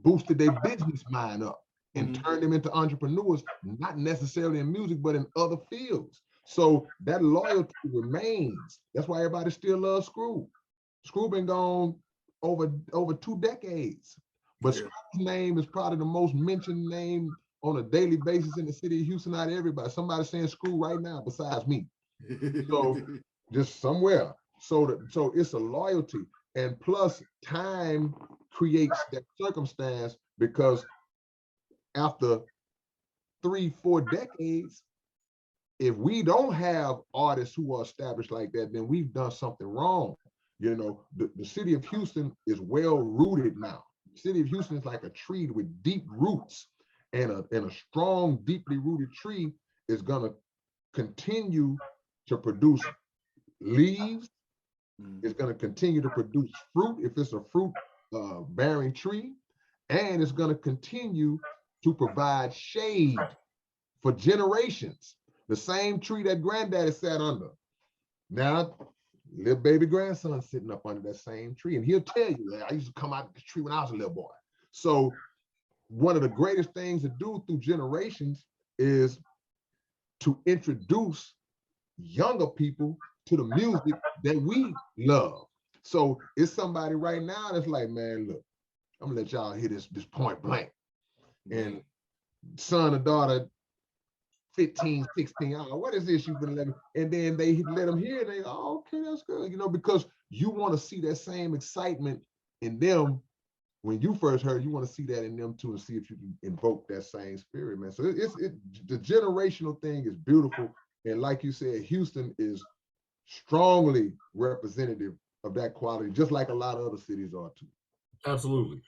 boosted their business mind up and turned them into entrepreneurs, not necessarily in music, but in other fields. So that loyalty remains. That's why everybody still loves Screw. Screw been gone over 2 decades, but Screw's name is probably the most mentioned name on a daily basis in the city of Houston out of everybody. Somebody's saying Screw right now besides me. So just somewhere. So it's a loyalty. And plus time creates that circumstance, because after 3-4 decades, if we don't have artists who are established like that, then we've done something wrong. You know, the city of Houston is well rooted now. The city of Houston is like a tree with deep roots, and a strong, deeply rooted tree is gonna continue to produce leaves. It's going to continue to produce fruit if it's a fruit bearing tree, and it's going to continue to provide shade for generations. The same tree that granddaddy sat under. Now, little baby grandson sitting up under that same tree, and he'll tell you, I used to come out of the tree when I was a little boy. So one of the greatest things to do through generations is to introduce younger people to the music that we love. So it's somebody right now that's like, man, look, I'm gonna let y'all hear this point blank. And son or daughter, 15, 16, what is this you've been letting? And then they let them hear, and they go, oh, okay, that's good, you know, because you want to see that same excitement in them. When you first heard, you want to see that in them too, and see if you can invoke that same spirit, man. So the generational thing is beautiful. And like you said, Houston is strongly representative of that quality, just like a lot of other cities are too. Absolutely.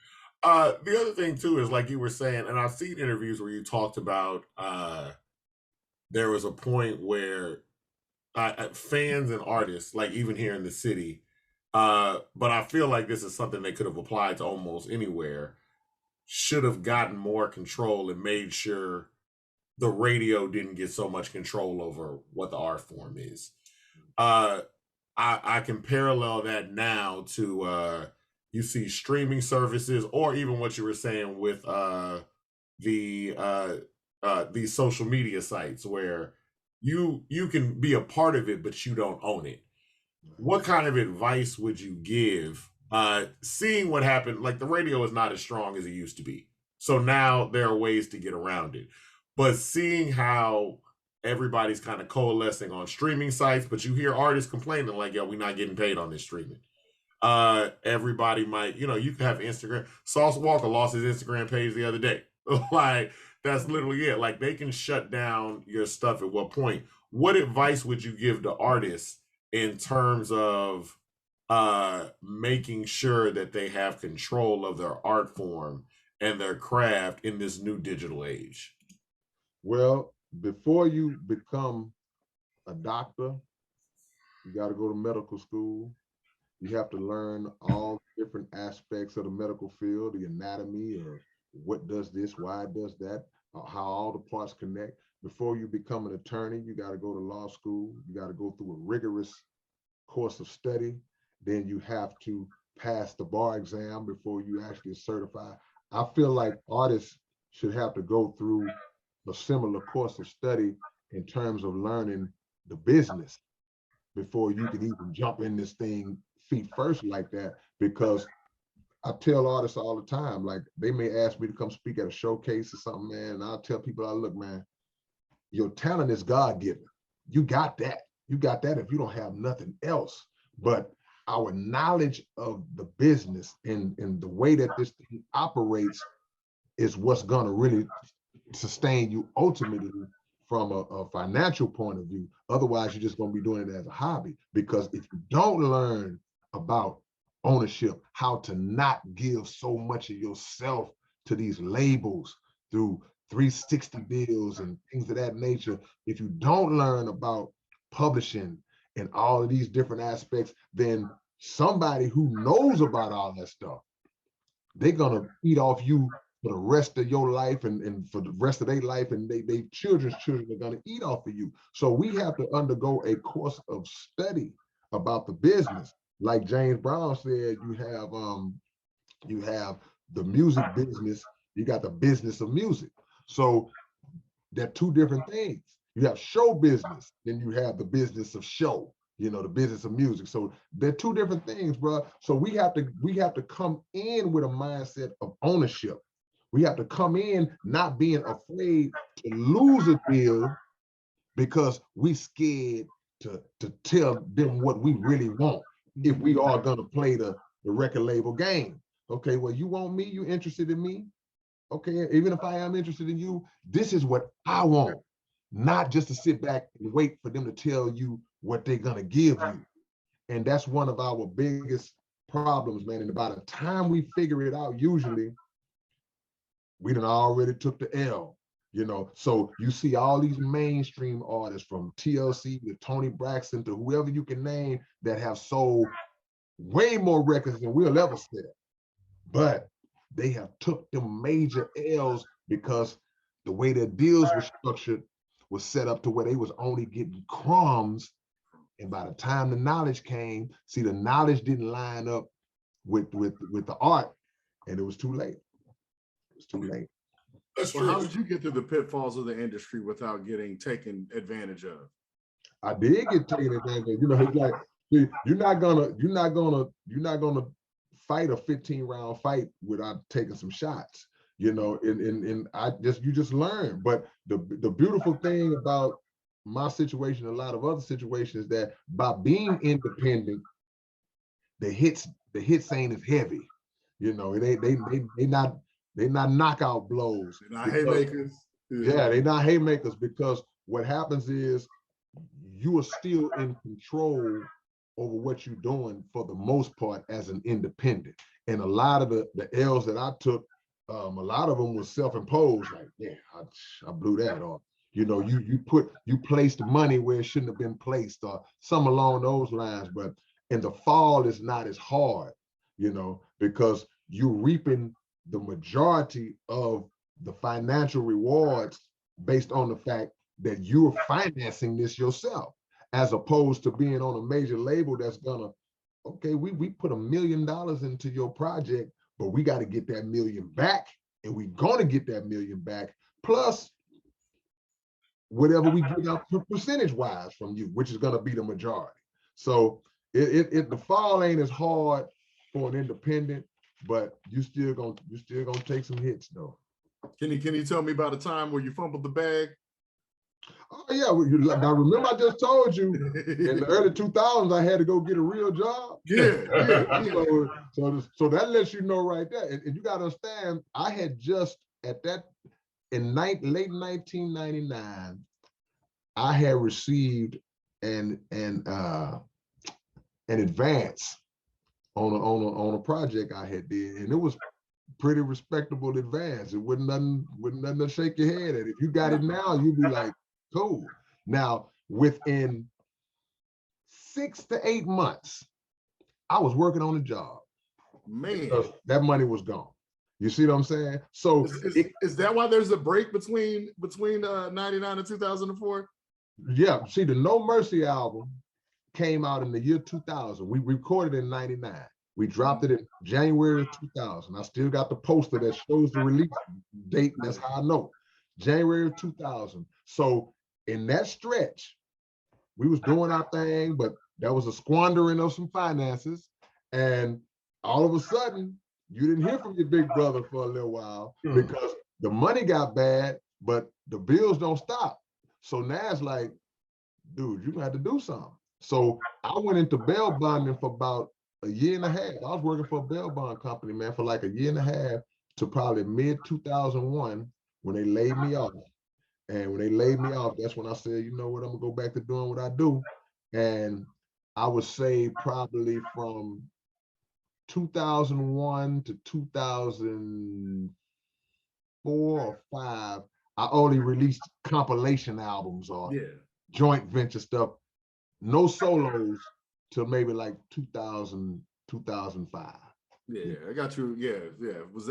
The other thing too is, like you were saying, and I've seen interviews where you talked about there was a point where fans and artists, like even here in the city, but I feel like this is something they could have applied to almost anywhere, should have gotten more control and made sure the radio didn't get so much control over what the art form is. I can parallel that now to you see streaming services, or even what you were saying with these social media sites where you can be a part of it, but you don't own it. What kind of advice would you give seeing what happened? Like, the radio is not as strong as it used to be, so now there are ways to get around it. But seeing how everybody's kind of coalescing on streaming sites, but you hear artists complaining like, yo, we're not getting paid on this streaming. Everybody might, you can have Instagram. Sauce Walker lost his Instagram page the other day. Like, that's literally it. Like, they can shut down your stuff at what point? What advice would you give to artists in terms of making sure that they have control of their art form and their craft in this new digital age? Well, before you become a doctor, you got to go to medical school. You have to learn all different aspects of the medical field, the anatomy, or what does this, why it does that, how all the parts connect. Before you become an attorney, you got to go to law school. You got to go through a rigorous course of study. Then you have to pass the bar exam before you actually certify. I feel like artists should have to go through a similar course of study in terms of learning the business before you can even jump in this thing feet first like that. Because I tell artists all the time, like, they may ask me to come speak at a showcase or something, man, and I'll tell people, look, man, your talent is God-given. You got that. You got that if you don't have nothing else. But our knowledge of the business and the way that this thing operates is what's going to really sustain you ultimately from a financial point of view. Otherwise, you're just going to be doing it as a hobby. Because if you don't learn about ownership, how to not give so much of yourself to these labels through 360 deals and things of that nature, if you don't learn about publishing and all of these different aspects, then somebody who knows about all that stuff, they're gonna eat off you for the rest of your life and for the rest of their life, and they children's children are gonna eat off of you. So we have to undergo a course of study about the business. Like James Brown said, you have the music business, you got the business of music. So they're two different things. You have show business, then you have the business of show, the business of music. So they're two different things, bro. So we have to come in with a mindset of ownership. We have to come in not being afraid to lose a deal because we scared to tell them what we really want if we are gonna play the record label game. Okay, well, you want me, you interested in me? Okay, even if I am interested in you, this is what I want, not just to sit back and wait for them to tell you what they're gonna give you. And that's one of our biggest problems, man. And by the time we figure it out, usually we done already took the L, So you see all these mainstream artists from TLC to Tony Braxton to whoever you can name that have sold way more records than we'll ever sell. But they have took them major L's because the way their deals were structured was set up to where they was only getting crumbs. And by the time the knowledge came, see, the knowledge didn't line up with the art, and it was too late. It was too late. That's true. How did you get through the pitfalls of the industry without getting taken advantage of? I did get taken advantage of. It's like, you're not gonna fight a 15-round fight without taking some shots, and you just learn. But the beautiful thing about my situation, a lot of other situations, is that by being independent, the hits ain't as heavy. They not knockout blows. They're not haymakers. Yeah, they're not haymakers, because what happens is you are still in control over what you're doing for the most part as an independent. And a lot of the L's that I took, a lot of them was self-imposed. Like, yeah, I blew that off. You placed money where it shouldn't have been placed, or some along those lines. And the fall is not as hard, because you're reaping the majority of the financial rewards based on the fact that you're financing this yourself, as opposed to being on a major label that's gonna, okay, we put $1 million into your project, but we got to get that $1 million back, and we're gonna get that $1 million back, plus whatever we get up percentage-wise from you, which is gonna be the majority. So the fall ain't as hard for an independent, but you still gonna take some hits though. Can you tell me about a time where you fumbled the bag? Oh yeah, now remember I just told you in the early 2000s I had to go get a real job. Yeah. So that lets you know right there. And you got to understand, I had just at that in late 1999, I had received an advance on a project I had did, and it was pretty respectable advance. It wasn't nothing to shake your head at. If you got it now, you'd be like, cool. Now, within 6 to 8 months, I was working on a job. Man, because that money was gone. You see what I'm saying? So is that why there's a break between 99 and 2004? Yeah. See, the No Mercy album came out in the year 2000. We recorded in 99. We dropped it in January of 2000. I still got the poster that shows the release date. That's how I know. January of 2000. So in that stretch, we was doing our thing, but there was a squandering of some finances. And all of a sudden, you didn't hear from your big brother for a little while because the money got bad, but the bills don't stop. So now it's like, dude, you're gonna have to do something. So I went into bail bonding for about a year and a half. I was working for a bail bond company, man, for like a year and a half to probably mid 2001 when they laid me off. And when they laid me off, that's when I said, you know what, I'm gonna go back to doing what I do. And I was saved probably from 2001 to 2004 or 5. I only released compilation albums or joint venture stuff, no solos till maybe like 2000, 2005. Yeah, I got you. Yeah. That was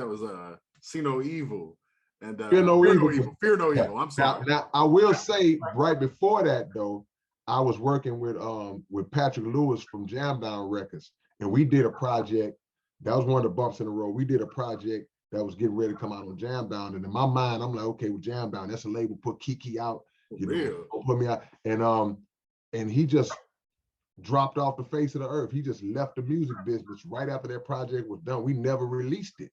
See No Evil and Fear No Evil. Fear No Evil. I'm sorry. Now I will say right before that though, I was working with Patrick Lewis from Jam Down Records, and we did a project. That was one of the bumps in the road. We did a project that was getting ready to come out on Jam Down, and in my mind, I'm like, okay, with Jam Down, that's a label. Put Kiki out, you know, put me out, and he just dropped off the face of the earth. He just left the music business right after that project was done. We never released it.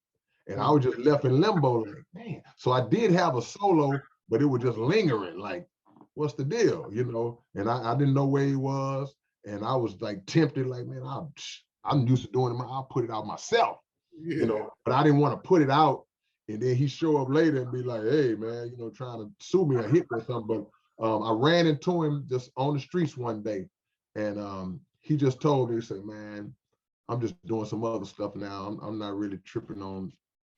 And I was just left in limbo, like, man. So I did have a solo, but it was just lingering, like, what's the deal, you know? And I didn't know where he was. And I was like tempted, like, man, I'm used to doing it. I'll put it out myself, you know? But I didn't want to put it out. And then he show up later and be like, hey, man, you know, trying to sue me or hit me or something. But I ran into him just on the streets one day. And he just told me, he said, man, I'm just doing some other stuff now. I'm not really tripping on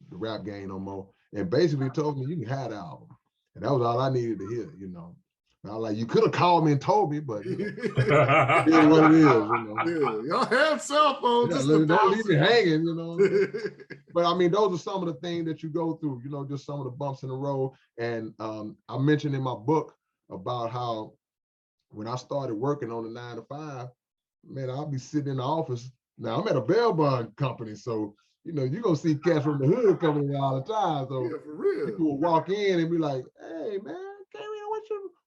the rap game no more. And basically told me, you can have the album. And that was all I needed to hear, you know. And I was like, you could have called me and told me, but you know, it is what it is, you know. Y'all have cell phones. Don't leave me hanging, you know. But I mean, those are some of the things that you go through, you know, just some of the bumps in the road. And I mentioned in my book about how when I started working on the 9 to 5, man, I'll be sitting in the office. Now I'm at a bail bond company, so you know you're gonna see cats from the hood coming in all the time. So for real. People will walk in and be like, "Hey, man, K-Rino,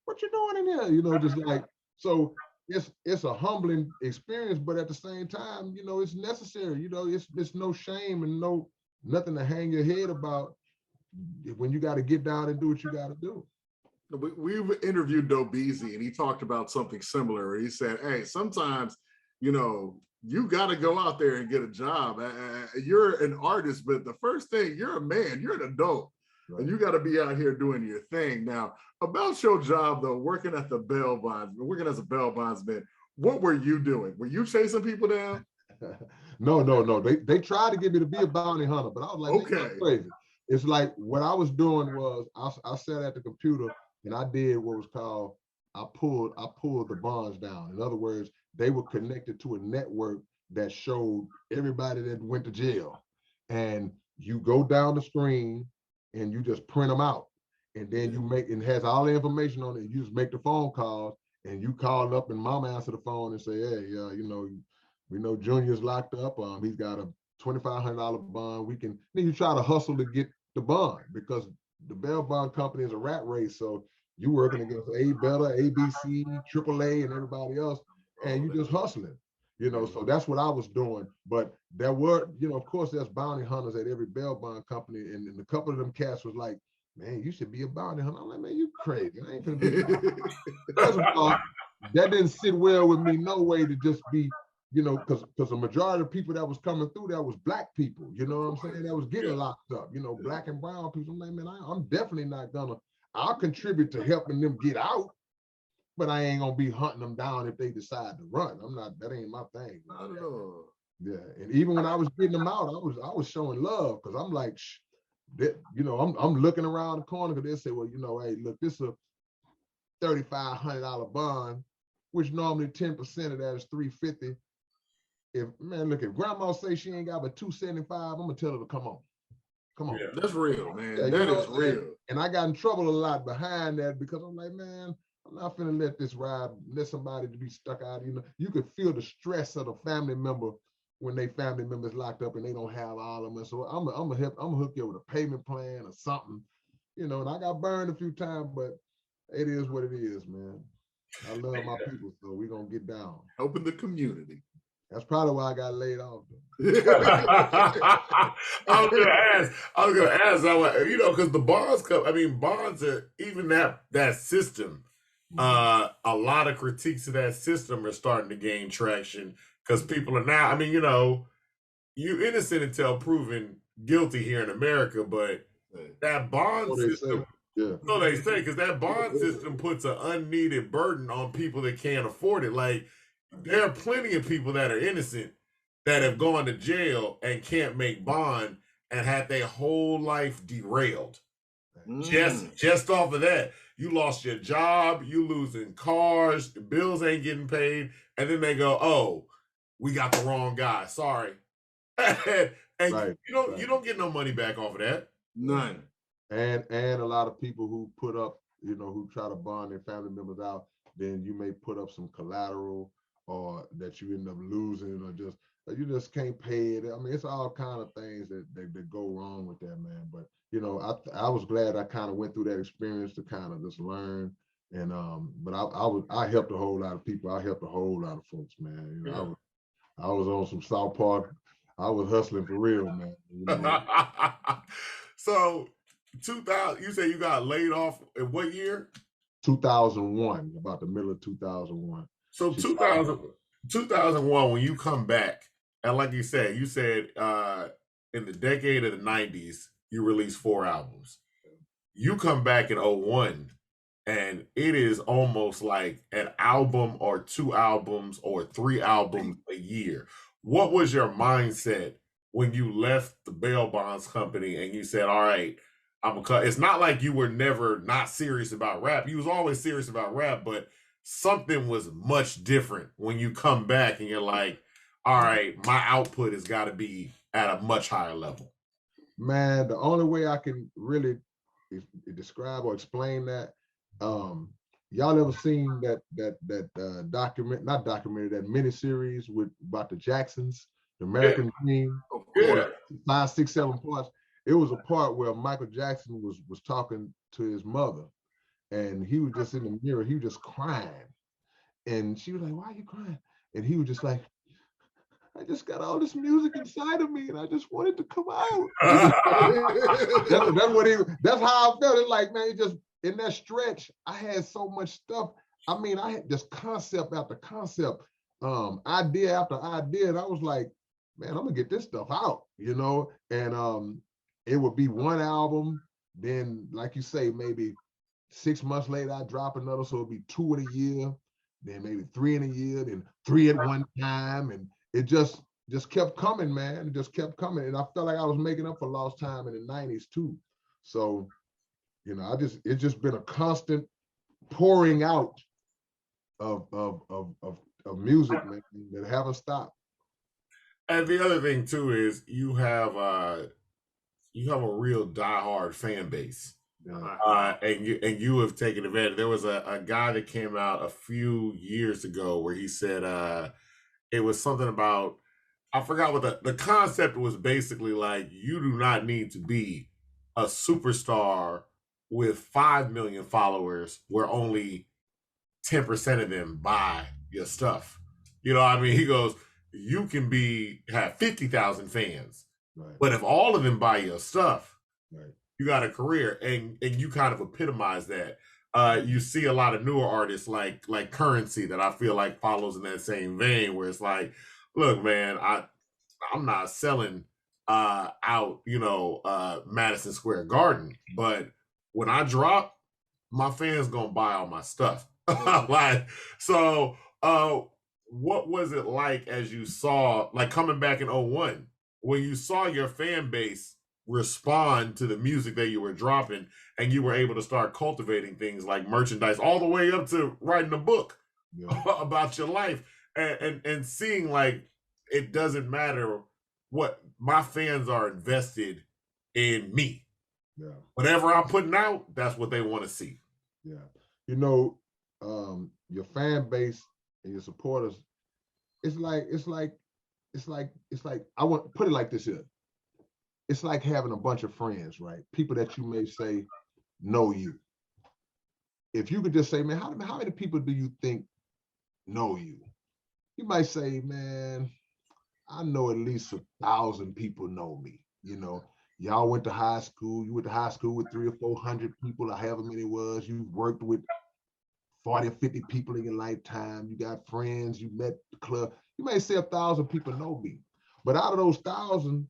what you doing in here?" You know, just like so. It's a humbling experience, but at the same time, you know, it's necessary. You know, it's no shame and nothing to hang your head about when you got to get down and do what you got to do. We've interviewed Doe Beasy, and he talked about something similar. He said, hey, sometimes, you know, you got to go out there and get a job. You're an artist, but the first thing, you're a man, you're an adult, right, and you got to be out here doing your thing. Now, about your job, though, working as a bail bondsman, what were you doing? Were you chasing people down? No. They tried to get me to be a bounty hunter, but I was like, okay, crazy. It's like what I was doing was I sat at the computer and I did what was called, I pulled the bonds down. In other words, they were connected to a network that showed everybody that went to jail. And you go down the screen and you just print them out. And then you make, it has all the information on it. You just make the phone calls and you call up and mom answer the phone and say, hey, you know, we know Junior's locked up. He's got a $2,500 bond. Then you try to hustle to get the bond because the bail bond company is a rat race. So you working against A-Beta, ABC, AAA, and everybody else, and you just hustling, you know. So that's what I was doing. But there were, you know, of course, there's bounty hunters at every bail bond company, and a couple of them cats was like, man, you should be a bounty hunter. I'm like, man, you crazy. I ain't gonna be. First of all, that didn't sit well with me no way to just be, because the majority of people that was coming through there was black people, you know what I'm saying? That was getting locked up, black and brown people. I'm like, man, I'm definitely not gonna, I'll contribute to helping them get out, but I ain't gonna be hunting them down if they decide to run. That ain't my thing. Not at all. Yeah, and even when I was getting them out, I was showing love because I'm like, I'm looking around the corner because they say, well, hey, look, this is a $3,500 bond, which normally 10% of that is $350. If grandma say she ain't got but $275, I'm gonna tell her to come on. Yeah, that's real, man. Yeah, that is real. And I got in trouble a lot behind that because I'm like, man, I'm not finna let this ride, let somebody to be stuck out. You could feel the stress of the family member when they family members locked up and they don't have all of them. So I'm gonna hook you with a payment plan or something, and I got burned a few times, but it is what it is, man. I love my people, so we gonna get down. Helping the community. That's probably why I got laid off. I was gonna ask, because the bonds are even that system. A lot of critiques of that system are starting to gain traction because people are now. You innocent until proven guilty here in America, but that bond system. So they say, because that bond system puts an unneeded burden on people that can't afford it. Like, there are plenty of people that are innocent that have gone to jail and can't make bond and had their whole life derailed. Just off of that. You lost your job, you losing cars, the bills ain't getting paid, and then they go, oh, we got the wrong guy. Sorry. and you don't get no money back off of that. None. And a lot of people who put up, who try to bond their family members out, then you may put up some collateral or that you end up losing or you just can't pay it. It's all kind of things that go wrong with that, man. But I was glad I kind of went through that experience to kind of just learn. And but I helped a whole lot of people. I helped a whole lot of folks, man. I was on some South Park. I was hustling for real, man. So 2000, you say you got laid off in what year? 2001, about the middle of 2001. So 2001, when you come back, and like you said in the decade of the 90s, you released 4 albums. You come back in 01, and it is almost like an album or 2 albums or 3 albums a year. What was your mindset when you left the bail bonds company and you said, all right, I'm gonna cut? It's not like you were never not serious about rap. You was always serious about rap, but something was much different when you come back and you're like, all right, my output has got to be at a much higher level. Man, the only way I can really describe or explain that, y'all ever seen that miniseries about the Jacksons, the American Dream? Yeah. 5, 6, 7 parts. It was a part where Michael Jackson was talking to his mother, and he was just in the mirror, he was just crying. And she was like, why are you crying? And he was just like, I just got all this music inside of me and I just wanted to come out. That's how I felt. It's like, man, just in that stretch, I had so much stuff. I had this concept after concept, idea after idea. And I was like, man, I'm gonna get this stuff out, And it would be 1 album. Then, like you say, maybe 6 months later, I drop another. So it'd be 2 in a year, then maybe 3 in a year, then 3 at one time. And it just kept coming, man. It just kept coming. And I felt like I was making up for lost time in the 90s too. So, it's just been a constant pouring out of music, man, that haven't stopped. And the other thing too is you have a real diehard fan base. Yeah. And you have taken advantage. There was a guy that came out a few years ago where he said it was something about, I forgot what the concept was. Basically like, you do not need to be a superstar with 5 million followers where only 10% of them buy your stuff. He goes, you can have 50,000 fans, right, but if all of them buy your stuff, right, you got a career, and you kind of epitomize that. You see a lot of newer artists like Currency that I feel like follows in that same vein, where it's like, look, man, I'm not selling out, Madison Square Garden, but when I drop, my fans gonna buy all my stuff. Like, so what was it like as you saw, like, coming back in '01, when you saw your fan base respond to the music that you were dropping, and you were able to start cultivating things like merchandise, all the way up to writing a book about your life, and seeing like, it doesn't matter what, my fans are invested in me. Yeah. Whatever I'm putting out, that's what they want to see. Yeah. Your fan base and your supporters, it's like I want to put it like this here. It's like having a bunch of friends, right? People that you may say know you. If you could just say, man, how many people do you think know you? You might say, man, I know at least 1,000 people know me. Y'all went to high school. You went to high school with 300 or 400 people, or however many it was. You worked with 40 or 50 people in your lifetime. You got friends. You met the club. You may say 1,000 people know me, but out of those 1,000,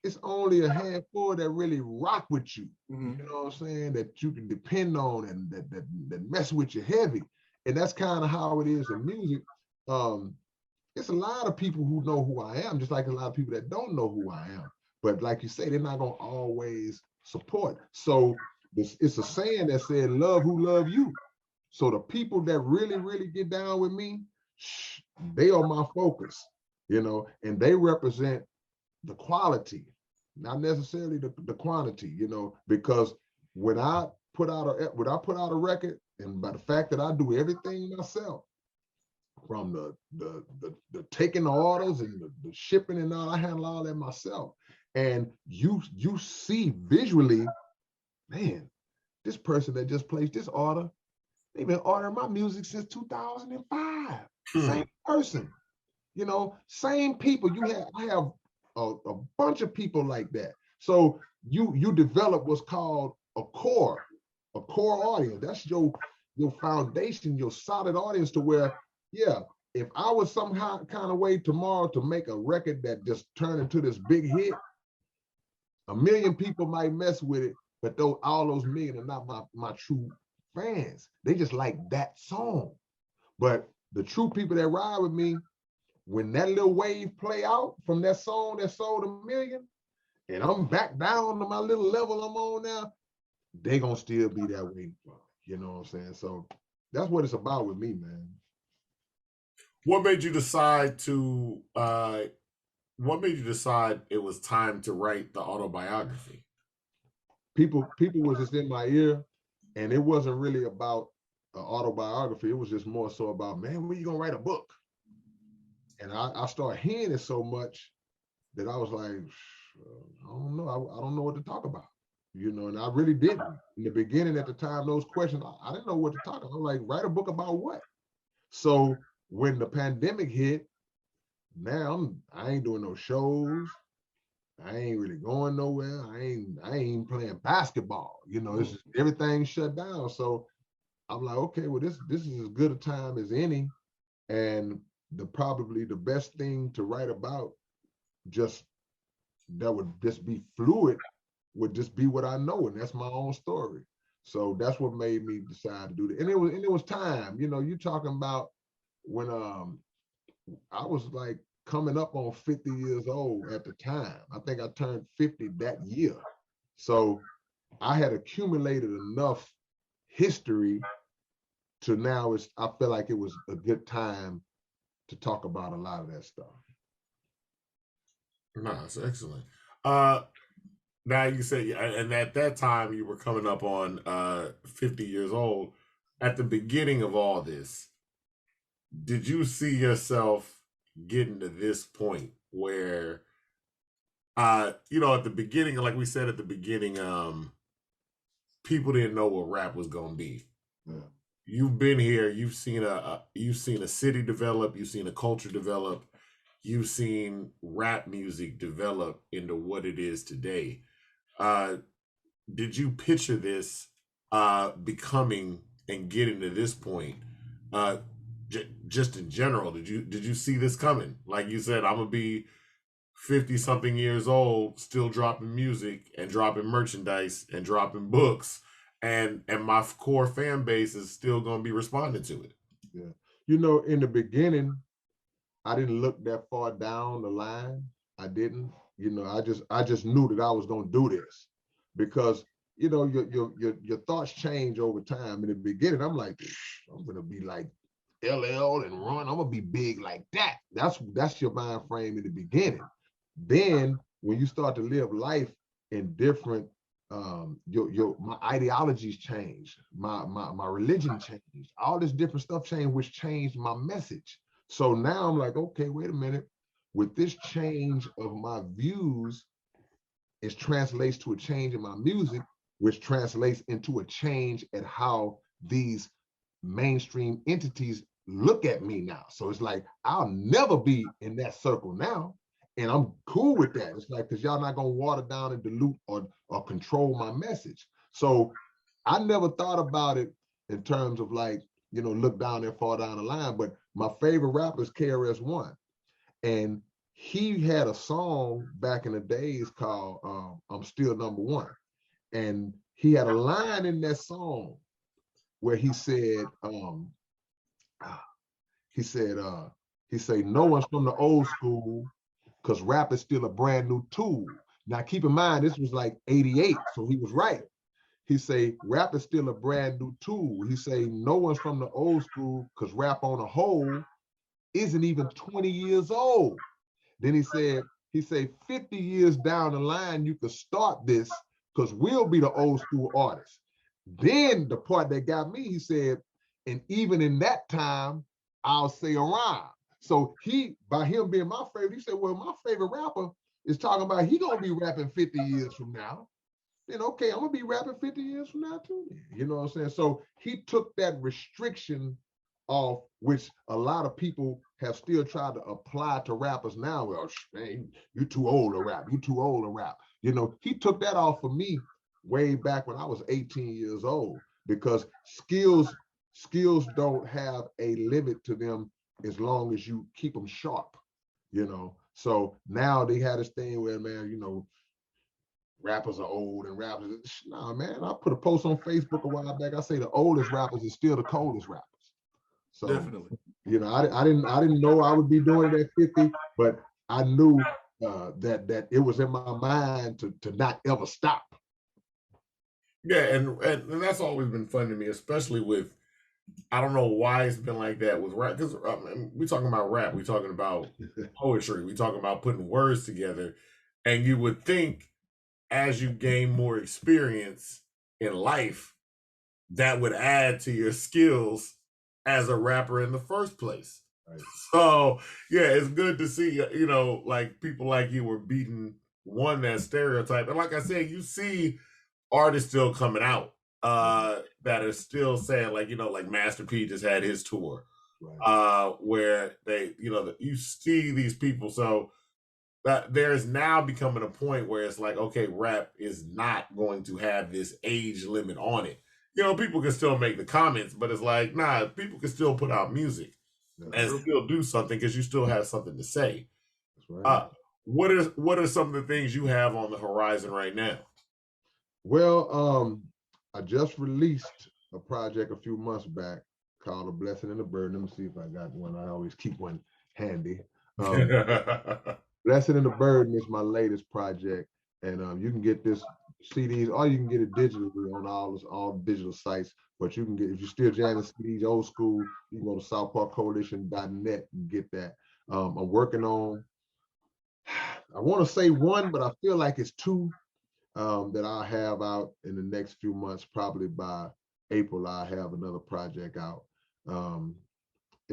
it's only a handful that really rock with you. You know what I'm saying? That you can depend on, and that mess with you heavy. And that's kind of how it is in music. It's a lot of people who know who I am, just like a lot of people that don't know who I am. But like you say, they're not going to always support. So it's a saying that said, love who love you. So the people that really, really get down with me, they are my focus, and they represent the quality, not necessarily the quantity, because when I put out a record, and by the fact that I do everything myself, from the taking the orders and the shipping and all, I handle all that myself. And you see visually, man, this person that just placed this order, they've been ordering my music since 2005. Same person, same people. I have a bunch of people like that. So you develop what's called a core audience. That's your foundation, your solid audience, to where, yeah, if I was somehow kind of way tomorrow to make a record that just turned into this big hit, 1 million people might mess with it, but all those million are not my true fans. They just like that song. But the true people that ride with me, when that little wave play out from that song that sold 1 million, and I'm back down to my little level I'm on now, they gonna still be that waiting for me. You know what I'm saying? So that's what it's about with me, man. What made you decide it was time to write the autobiography? People was just in my ear, and it wasn't really about an autobiography. It was just more so about, man, when you gonna write a book? And I started hearing it so much that I was like, I don't know. I don't know what to talk about. And I really didn't. In the beginning, at the time, those questions, I didn't know what to talk about. I was like, write a book about what? So when the pandemic hit, now I ain't doing no shows. I ain't really going nowhere. I ain't even playing basketball. It's just, everything shut down. So I'm like, okay, well, this is as good a time as any. And probably the best thing to write about, that would just be fluid, would just be what I know, and that's my own story. So that's what made me decide to do that. And it was time. You're talking about when I was like coming up on 50 years old at the time. I think I turned 50 that year. So I had accumulated enough history to now I feel like it was a good time to talk about a lot of that stuff. No, that's excellent. Now you say, and at that time you were coming up on 50 years old. At the beginning of all this, did you see yourself getting to this point where, at the beginning, like we said at the beginning, people didn't know what rap was gonna be. Yeah. You've been here. You've seen a city develop. You've seen a culture develop. You've seen rap music develop into what it is today. did you picture this becoming and getting to this point? Just in general, did you see this coming? Like you said, I'm gonna be 50 something years old, still dropping music and dropping merchandise and dropping books, and my core fan base is still gonna be responding to it. Yeah. You know, in the beginning, I didn't look that far down the line. I didn't. You know, I just knew that I was gonna do this because you know your thoughts change over time. In the beginning, I'm like, I'm gonna be like LL and Run. I'm gonna be big like that. That's your mind frame in the beginning. Then when you start to live life in different your my ideologies changed, my religion changed, all this different stuff changed, which changed my message. So now I'm like, okay, wait a minute. With this change of my views, it translates to a change in my music, which translates into a change at how these mainstream entities look at me now. So it's like, I'll never be in that circle now. And I'm cool with that. It's like, because y'all not going to water down and dilute or control my message. So I never thought about it in terms of like, you know, look down there far down the line. But my favorite rapper is KRS-One. And he had a song back in the days called I'm Still Number One. And he had a line in that song where he said, he said, no one's from the old school because rap is still a brand new tool. Now keep in mind, this was like 88, so he was right. He say, rap is still a brand new tool. He say, no one's from the old school because rap on a whole isn't even 20 years old. Then he said, 50 years down the line, you could start this because we'll be the old school artists. Then the part that got me, he said, and even in that time, I'll say a rhyme. So by him being my favorite, he said, well, my favorite rapper is talking about he gonna be rapping 50 years from now. Then okay, I'm gonna be rapping 50 years from now too. You know what I'm saying? So he took that restriction off, which a lot of people have still tried to apply to rappers now. Well, man, you too old to rap. You too old to rap. You know, he took that off for me way back when I was 18 years old because skills don't have a limit to them as long as you keep them sharp. You know, so now they had this thing where, man, you know, rappers are old and rappers. Nah, man, I put a post on Facebook a while back. I say the oldest rappers is still the coldest rappers. So Definitely. you know, I didn't know I would be doing it at 50, but I knew that it was in my mind to not ever stop. Yeah, and that's always been fun to me, especially with, I don't know why it's been like that with rap, because we're talking about rap, we're talking about poetry, we're talking about putting words together, and you would think as you gain more experience in life, that would add to your skills as a rapper in the first place. Right. So yeah, it's good to see, you know, like people like you were beating that stereotype. And like I said, you see artists still coming out that are still saying, like, you know, like Master P just had his tour. Right. Where they, you know, you see these people. So that there is now becoming a point where it's like, okay, rap is not going to have this age limit on it. You know, people can still make the comments, but it's like, nah, people can still put out music and still do something because you still have something to say. That's right. What are some of the things you have on the horizon right now? Well, I just released a project a few months back called A Blessing and a Burden. Let me see if I got one. I always keep one handy. Blessing and the Burden is my latest project, and you can get this CDs, or you can get it digitally on all digital sites. But you can get, if you're still jamming CDs old school, you can go to southparkcoalition.net and get that. I'm working on, I want to say one, but I feel like it's two that I'll have out in the next few months. Probably by April, I'll have another project out. And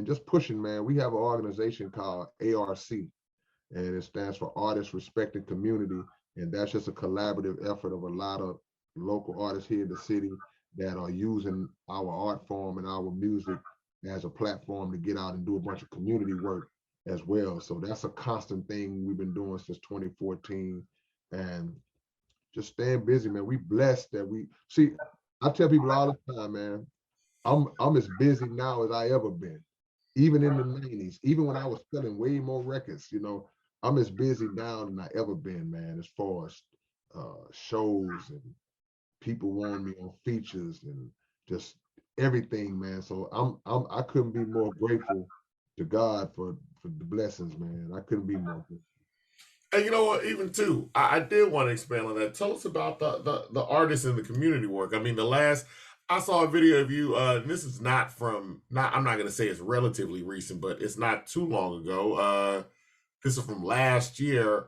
just pushing, man. We have an organization called ARC, and it stands for Artists Respecting Community. And that's just a collaborative effort of a lot of local artists here in the city that are using our art form and our music as a platform to get out and do a bunch of community work as well. So that's a constant thing we've been doing since 2014. And just staying busy, man. We blessed that we see. I tell people all the time, man, I'm as busy now as I ever been. Even in the 90s, even when I was selling way more records, you know, I'm as busy now than I ever been, man, as far as shows and people wanting me on features and just everything, man. So I couldn't be more grateful to God for the blessings, man. I couldn't be more grateful. And you know what? Even too, I did want to expand on that. Tell us about the artists and the community work. I mean, I saw a video of you. And this is not from not. I'm not going to say it's relatively recent, but it's not too long ago. This is from last year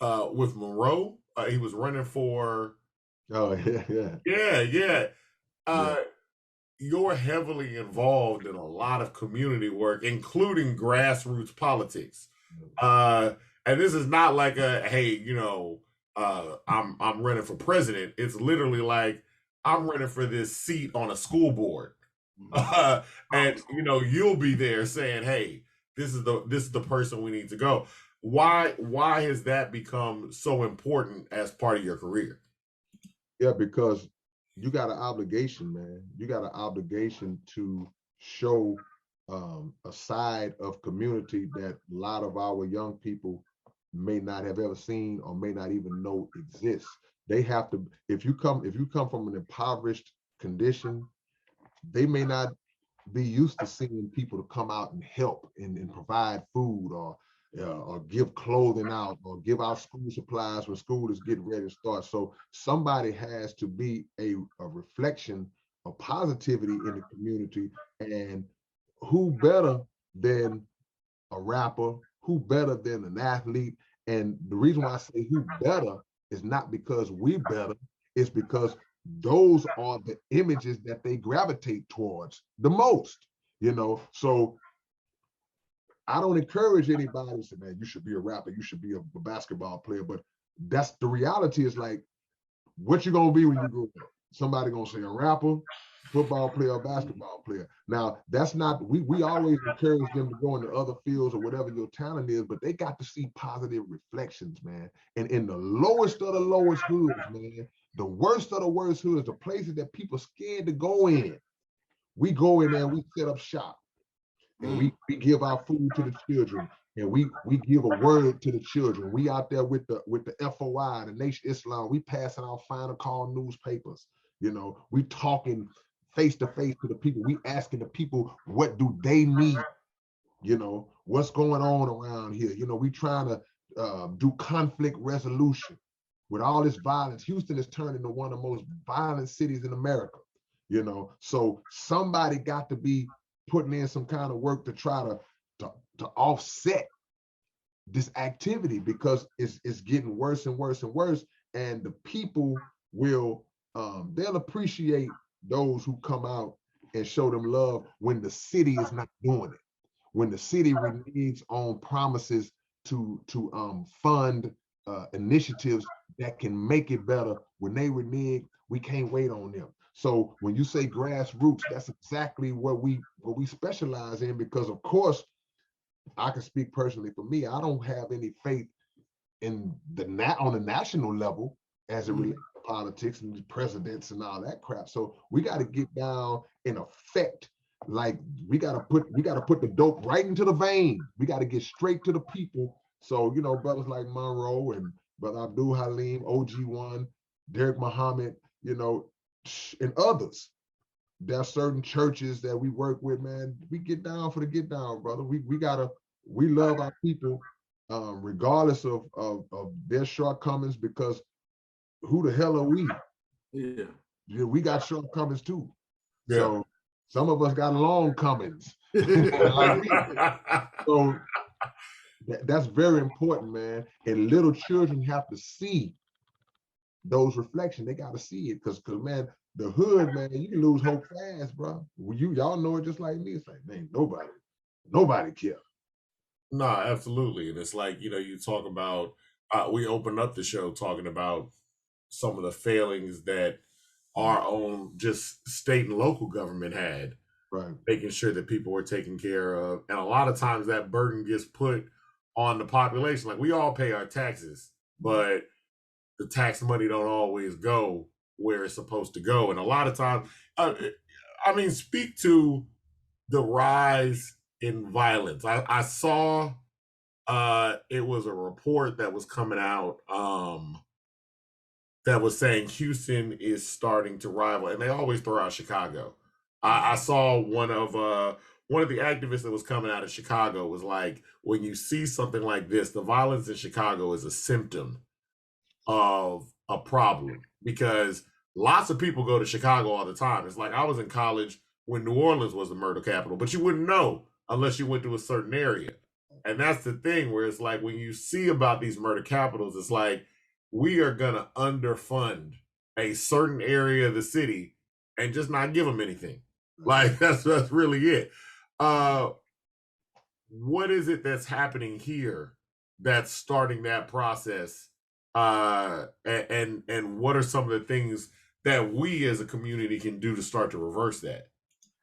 with Monroe. He was running for. Oh yeah. Yeah. Yeah. You're heavily involved in a lot of community work, including grassroots politics. And this is not like a, hey, you know, I'm running for president. It's literally like I'm running for this seat on a school board. And you know, you'll be there saying, hey, this is the person we need to go. Why has that become so important as part of your career? Yeah, because you got an obligation, man. You got an obligation to show a side of community that a lot of our young people may not have ever seen or may not even know exists. They have to, if you come from an impoverished condition, they may not be used to seeing people to come out and help and provide food or give clothing out or give out school supplies when school is getting ready to start. So somebody has to be a reflection of positivity in the community. And who better than a rapper? Who better than an athlete? And the reason why I say who better is not because we better, it's because those are the images that they gravitate towards the most, you know. So I don't encourage anybody to say, man, you should be a rapper, you should be a basketball player. But that's the reality, is like, what you gonna be when you grow up? Somebody gonna say a rapper, football player, or basketball player. Now, that's not, we always encourage them to go into other fields or whatever your talent is, but they got to see positive reflections, man. And in the lowest of the lowest hoods, man, the worst of the worst hoods, the places that people scared to go in, we go in there and we set up shop. And we give our food to the children, and we give a word to the children. We out there with the FOI, the Nation Islam. We passing out final call newspapers. You know, we talking face to face to the people. We asking the people, what do they need? You know, what's going on around here? You know, we trying to do conflict resolution with all this violence. Houston is turning into one of the most violent cities in America. You know, so somebody got to be putting in some kind of work to try to offset this activity, because it's getting worse and worse and worse. And the people will they'll appreciate those who come out and show them love when the city is not doing it, when the city reneges on promises to fund initiatives that can make it better. When they renege, we can't wait on them. So when you say grassroots, that's exactly what we specialize in, because of course, I can speak personally for me. I don't have any faith in on the national level as it relates to politics and presidents and all that crap. So we got to get down and affect. Like we got to put the dope right into the vein. We got to get straight to the people. So, you know, brothers like Monroe and Brother Abdul Halim, OG1, Derek Muhammad, you know, and others. There are certain churches that we work with, man. We get down for the get down, brother. We love our people, regardless of their shortcomings, because who the hell are we? Yeah, we got shortcomings too. Yeah. So some of us got long comings. Like me. So that's very important, man. And little children have to see those reflections. They got to see it, because man, the hood, man, you can lose hope fast, bro. Y'all know it just like me. It's like, man, nobody care. No, absolutely. And it's like, you know, you talk about, we opened up the show talking about some of the failings that our own just state and local government had, right? Making sure that people were taken care of. And a lot of times that burden gets put on the population. Like, we all pay our taxes, but the tax money don't always go where it's supposed to go. And a lot of times, I mean, speak to the rise in violence. I saw it was a report that was coming out that was saying Houston is starting to rival, and they always throw out Chicago. I saw one of the activists that was coming out of Chicago was like, when you see something like this, the violence in Chicago is a symptom of a problem, because lots of people go to Chicago all the time. It's like I was in college when New Orleans was the murder capital, but you wouldn't know unless you went to a certain area. And that's the thing, where it's like when you see about these murder capitals, it's like we are going to underfund a certain area of the city and just not give them anything. Like that's really it. What is it that's happening here that's starting that process? And what are some of the things that we as a community can do to start to reverse that?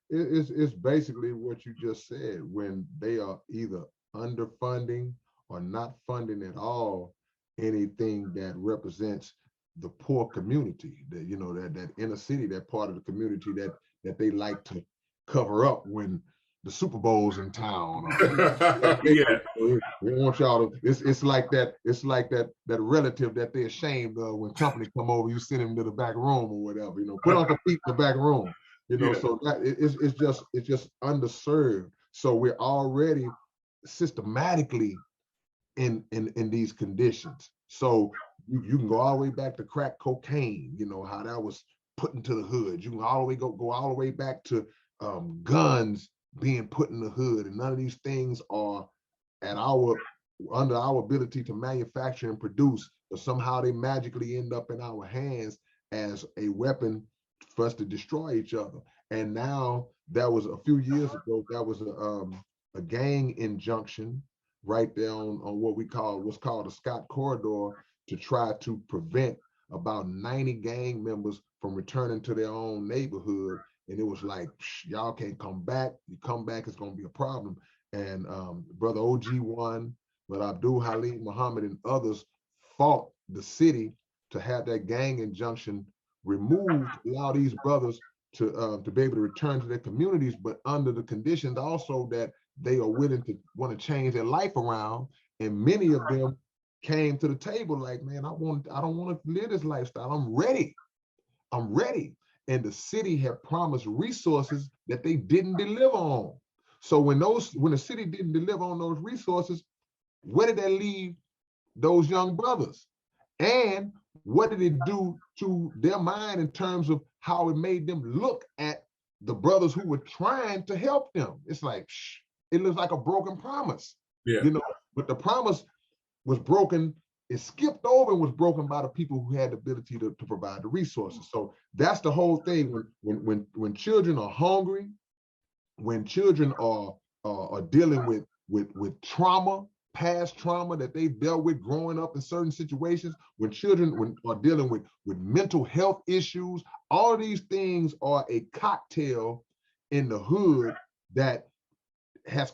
It's basically what you just said. When they are either underfunding or not funding at all anything that represents the poor community, that that inner city, that part of the community that they like to cover up when the Super Bowl's in town. Yeah, we want y'all to. It's like that relative that they're ashamed of when company come over. You send them to the back room or whatever. Put on the feet in the back room. Yeah. So that it's just underserved. So we're already systematically in these conditions. So you can go all the way back to crack cocaine, how that was put into the hood. You can go all the way back to guns being put in the hood, and none of these things are under our ability to manufacture and produce, but somehow they magically end up in our hands as a weapon for us to destroy each other. And now, that was a few years ago, that was a gang injunction right there on what's called the Scott Corridor, to try to prevent about 90 gang members from returning to their own neighborhood. And it was like, y'all can't come back. You come back, it's going to be a problem. And Brother OG1, but Abdul Halim Muhammad and others fought the city to have that gang injunction removed, allow these brothers to be able to return to their communities, but under the conditions also that they are willing to want to change their life around. And many of them came to the table like, man, I don't want to live this lifestyle. I'm ready. And the city had promised resources that they didn't deliver on. So when the city didn't deliver on those resources, where did that leave those young brothers? And what did it do to their mind in terms of how it made them look at the brothers who were trying to help them? It's like, it looks like a broken promise. Yeah. But the promise was broken. It skipped over and was broken by the people who had the ability to provide the resources. So that's the whole thing. When children are hungry, when children are dealing with trauma, past trauma that they've dealt with growing up in certain situations, when children are dealing with mental health issues, all of these things are a cocktail in the hood that has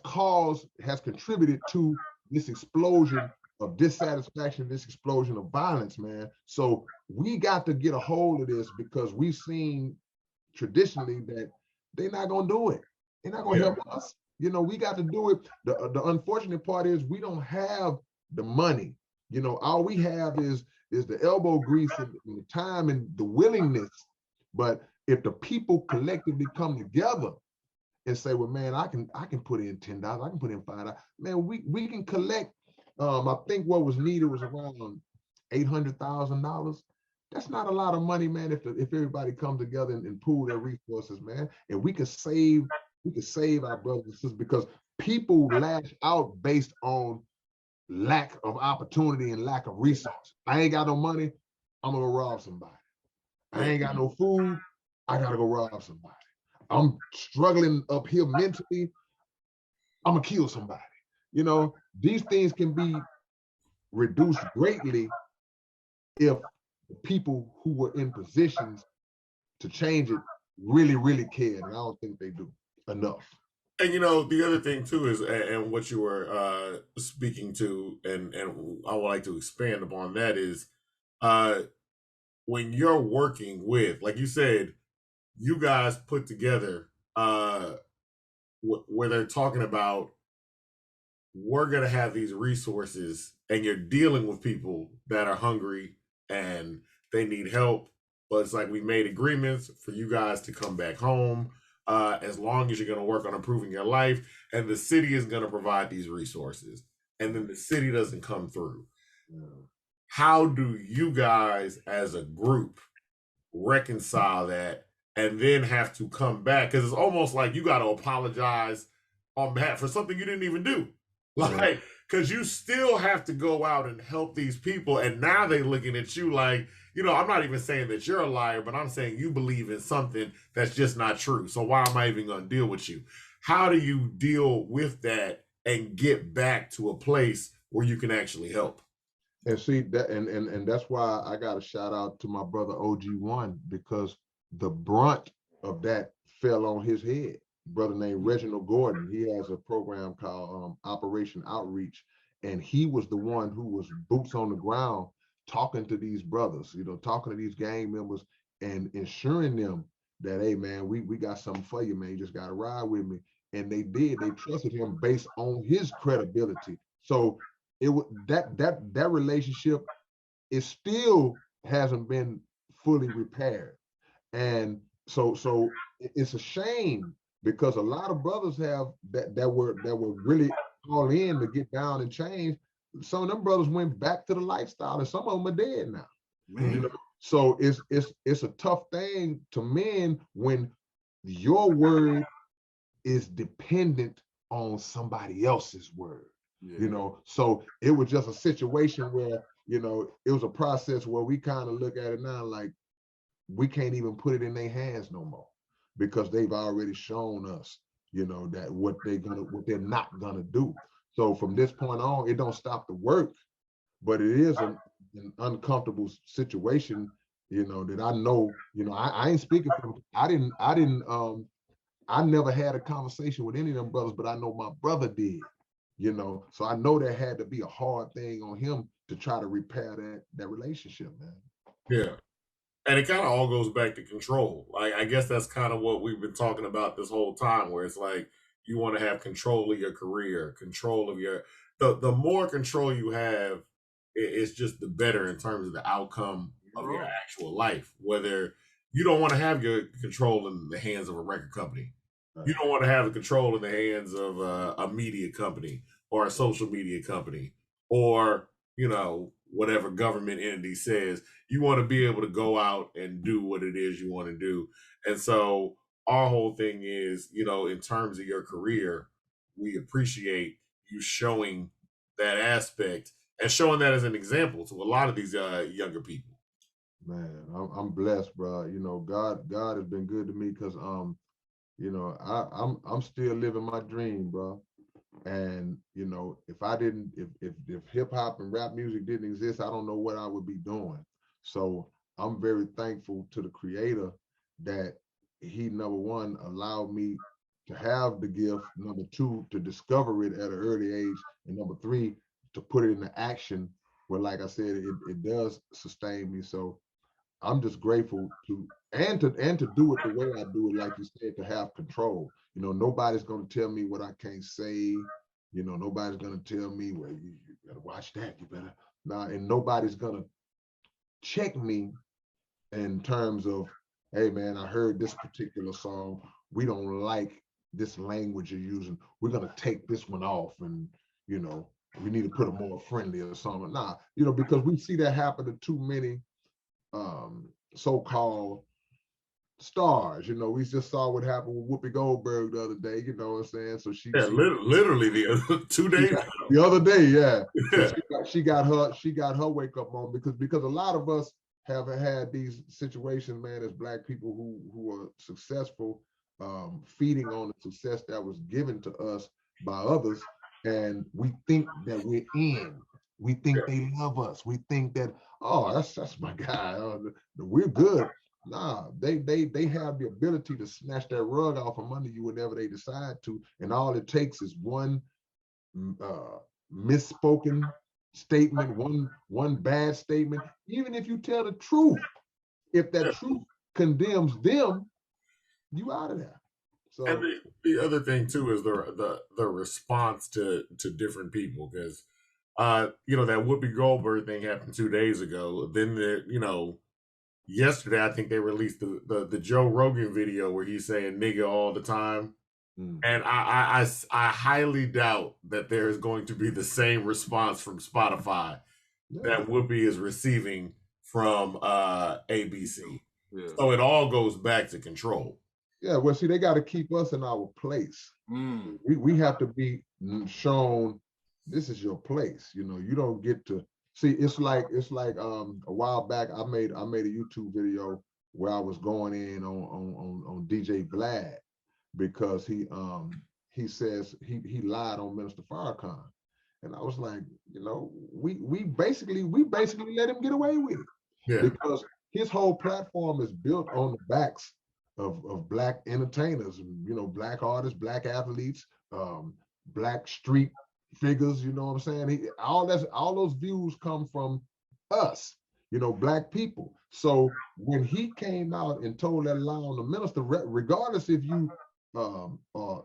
contributed to this explosion of dissatisfaction, this explosion of violence, man. So we got to get a hold of this, because we've seen traditionally that they're not gonna do it. They're not gonna help us. We got to do it. The unfortunate part is we don't have the money. All we have is the elbow grease and the time and the willingness. But if the people collectively come together and say, well, man, I can put in $10, I can put in $5, man, we can collect. I think what was needed was around $800,000. That's not a lot of money, man, if everybody comes together and pool their resources, man. And we could save our brothers and sisters, because people lash out based on lack of opportunity and lack of resources. I ain't got no money, I'm gonna go rob somebody. I ain't got no food, I gotta go rob somebody. I'm struggling up here mentally, I'm gonna kill somebody. These things can be reduced greatly if the people who were in positions to change it really, really cared. And I don't think they do enough. And the other thing too is, and what you were speaking to, and I would like to expand upon that, is when you're working with, like you said, you guys put together where they're talking about we're going to have these resources and you're dealing with people that are hungry and they need help, but it's like we made agreements for you guys to come back home as long as you're going to work on improving your life, and the city is going to provide these resources, and then the city doesn't come through. How do you guys as a group reconcile that and then have to come back? Because it's almost like you got to apologize on behalf for something you didn't even do. Like, because you still have to go out and help these people, and now they're looking at you like, you know, I'm not even saying that you're a liar, but I'm saying you believe in something that's just not true. So why am I even going to deal with you? How do you deal with that and get back to a place where you can actually help? And see that, and that's why I got a shout out to my brother OG1, because the brunt of that fell on his head. Brother named Reginald Gordon. He has a program called Operation Outreach, and he was the one who was boots on the ground talking to these brothers, you know, talking to these gang members and ensuring them that, hey man, we got something for you, man. You just got to ride with me. And they did. They trusted him based on his credibility. So it was that relationship, it still hasn't been fully repaired. And so it's a shame, because a lot of brothers have that were really all in to get down and change. Some of them brothers went back to the lifestyle, and some of them are dead now. You know, so it's a tough thing to men when your word is dependent on somebody else's word. You know, so it was just a situation where, you know, it was a process where we kind of look at it now like we can't even put it in their hands no more, because they've already shown us, you know, that what they're not gonna do. So from this point on, it don't stop the work, but it is an uncomfortable situation, you know, that I know, you know, I ain't speaking for them. I never had a conversation with any of them brothers, but I know my brother did, you know, so I know that had to be a hard thing on him to try to repair that relationship, man. Yeah. And it kind of all goes back to control. Like, I guess that's kind of what we've been talking about this whole time, where it's like you want to have control of your career, control of your the more control you have, it's just the better in terms of the outcome of your actual life. Whether you don't want to have your control in the hands of a record company, you don't want to have the control in the hands of a media company or a social media company, or, you know, whatever government entity says. You want to be able to go out and do what it is you want to do. And so our whole thing is, you know, in terms of your career, we appreciate you showing that aspect and showing that as an example to a lot of these younger people. Man, I'm blessed, bro. You know, God has been good to me, because you know, I'm still living my dream, bro. And you know, if hip hop and rap music didn't exist, I don't know what I would be doing. So I'm very thankful to the Creator that He, number one, allowed me to have the gift, number two, to discover it at an early age, and number three, to put it into action where, like I said, it does sustain me. So I'm just grateful to do it the way I do it, like you said, to have control. You know, nobody's gonna tell me what I can't say. You know, nobody's gonna tell me, well, you better watch that, you better nah, and nobody's gonna check me in terms of, hey man, I heard this particular song. We don't like this language you're using. We're gonna take this one off, and you know, we need to put it more friendly or something. Nah, you know, because we see that happen to too many so-called stars. You know, we just saw what happened with Whoopi Goldberg the other day, you know what I'm saying? So she literally the 2 days ago. The other day, yeah. So she got her wake up moment, because a lot of us have had these situations, man, as Black people who are successful, feeding on the success that was given to us by others, and we think that we're in. We think they love us. We think that, oh, that's my guy. We're good. Nah, they have the ability to snatch that rug off from under you whenever they decide to, and all it takes is one misspoken statement, one bad statement, even if you tell the truth, if that truth condemns them, you out of there. So and the other thing too is the response to different people, because you know, that Whoopi Goldberg thing happened 2 days ago. Then you know, yesterday I think they released the Joe Rogan video where he's saying nigga all the time. And I highly doubt that there is going to be the same response from Spotify that Whoopi is receiving from ABC. Yeah. So it all goes back to control. Yeah, well, see, they got to keep us in our place. We have to be shown this is your place. You know, you don't get to see. It's like a while back I made a YouTube video where I was going in on DJ Vlad because he says he lied on Minister Farrakhan, and I was like, you know, we basically let him get away with it because his whole platform is built on the backs of Black entertainers, you know, Black artists, Black athletes, Black street figures, you know what I'm saying? All those views come from us, you know, Black people. So when he came out and told that lie on the minister, regardless if you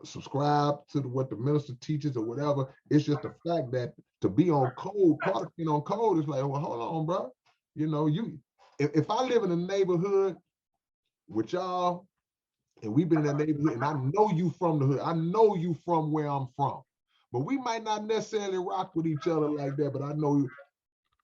subscribe to what the minister teaches or whatever, it's just the fact that to be on code, product being on code is like, well, hold on, bro. You know, if I live in a neighborhood with y'all, and we've been in that neighborhood, and I know you from the hood, I know you from where I'm from, but we might not necessarily rock with each other like that, but I know you,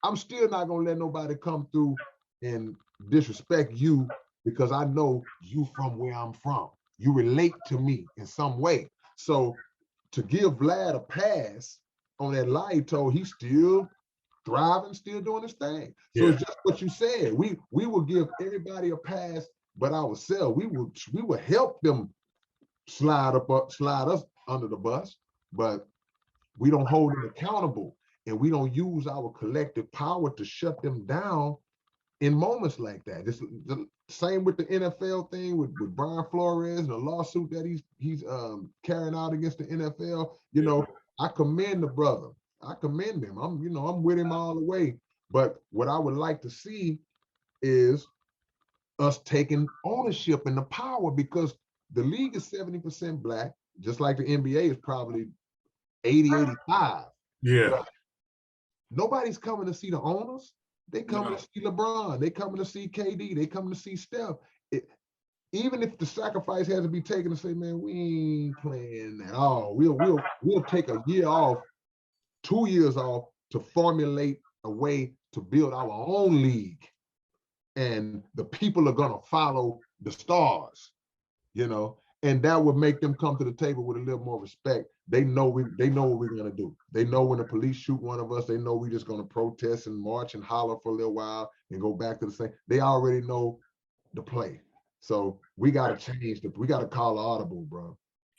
I'm still not gonna let nobody come through and disrespect you because I know you from where I'm from. You relate to me in some way. So to give Vlad a pass on that lie he told, he's still thriving, still doing his thing. So it's just what you said. We will give everybody a pass but ourselves. We will help them slide us under the bus, but we don't hold them accountable, and we don't use our collective power to shut them down in moments like that. It's the same with the NFL thing with Brian Flores and the lawsuit that he's carrying out against the NFL. You know, I commend the brother. I commend him. I'm with him all the way. But what I would like to see is us taking ownership and the power, because the league is 70% Black, just like the NBA is probably 80, 85. Yeah. But nobody's coming to see the owners. They coming to see LeBron. They coming to see KD. They coming to see Steph. Even if the sacrifice has to be taken to say, man, we ain't playing at all. We'll take a year off, 2 years off to formulate a way to build our own league. And the people are gonna follow the stars, you know, and that would make them come to the table with a little more respect. They know what we're gonna do. They know when the police shoot one of us, they know we're just gonna protest and march and holler for a little while and go back to the same. They already know the play. So we gotta change we gotta call audible, bro.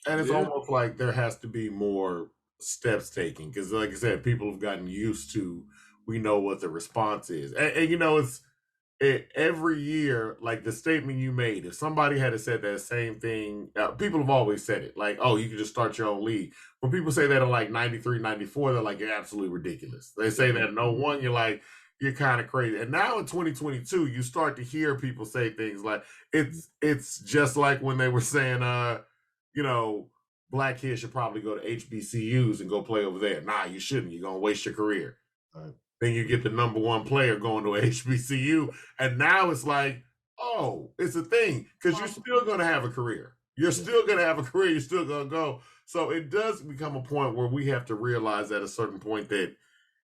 And it's almost like there has to be more steps taken, because like I said, people have gotten used to, we know what the response is. And you know, every year, like the statement you made, if somebody had said that same thing, people have always said it, like, oh, you can just start your own league. When people say that in like 93, 94, they're like, you're absolutely ridiculous. They say that in 01, you're like, you're kind of crazy. And now in 2022, you start to hear people say things like, it's just like when they were saying, you know, Black kids should probably go to HBCUs and go play over there. Nah, you shouldn't. You're going to waste your career. Right. Then you get the number one player going to a HBCU. And now it's like, oh, it's a thing. Because you're still going to have a career. You're still going to have a career. You're still going to go. So it does become a point where we have to realize at a certain point that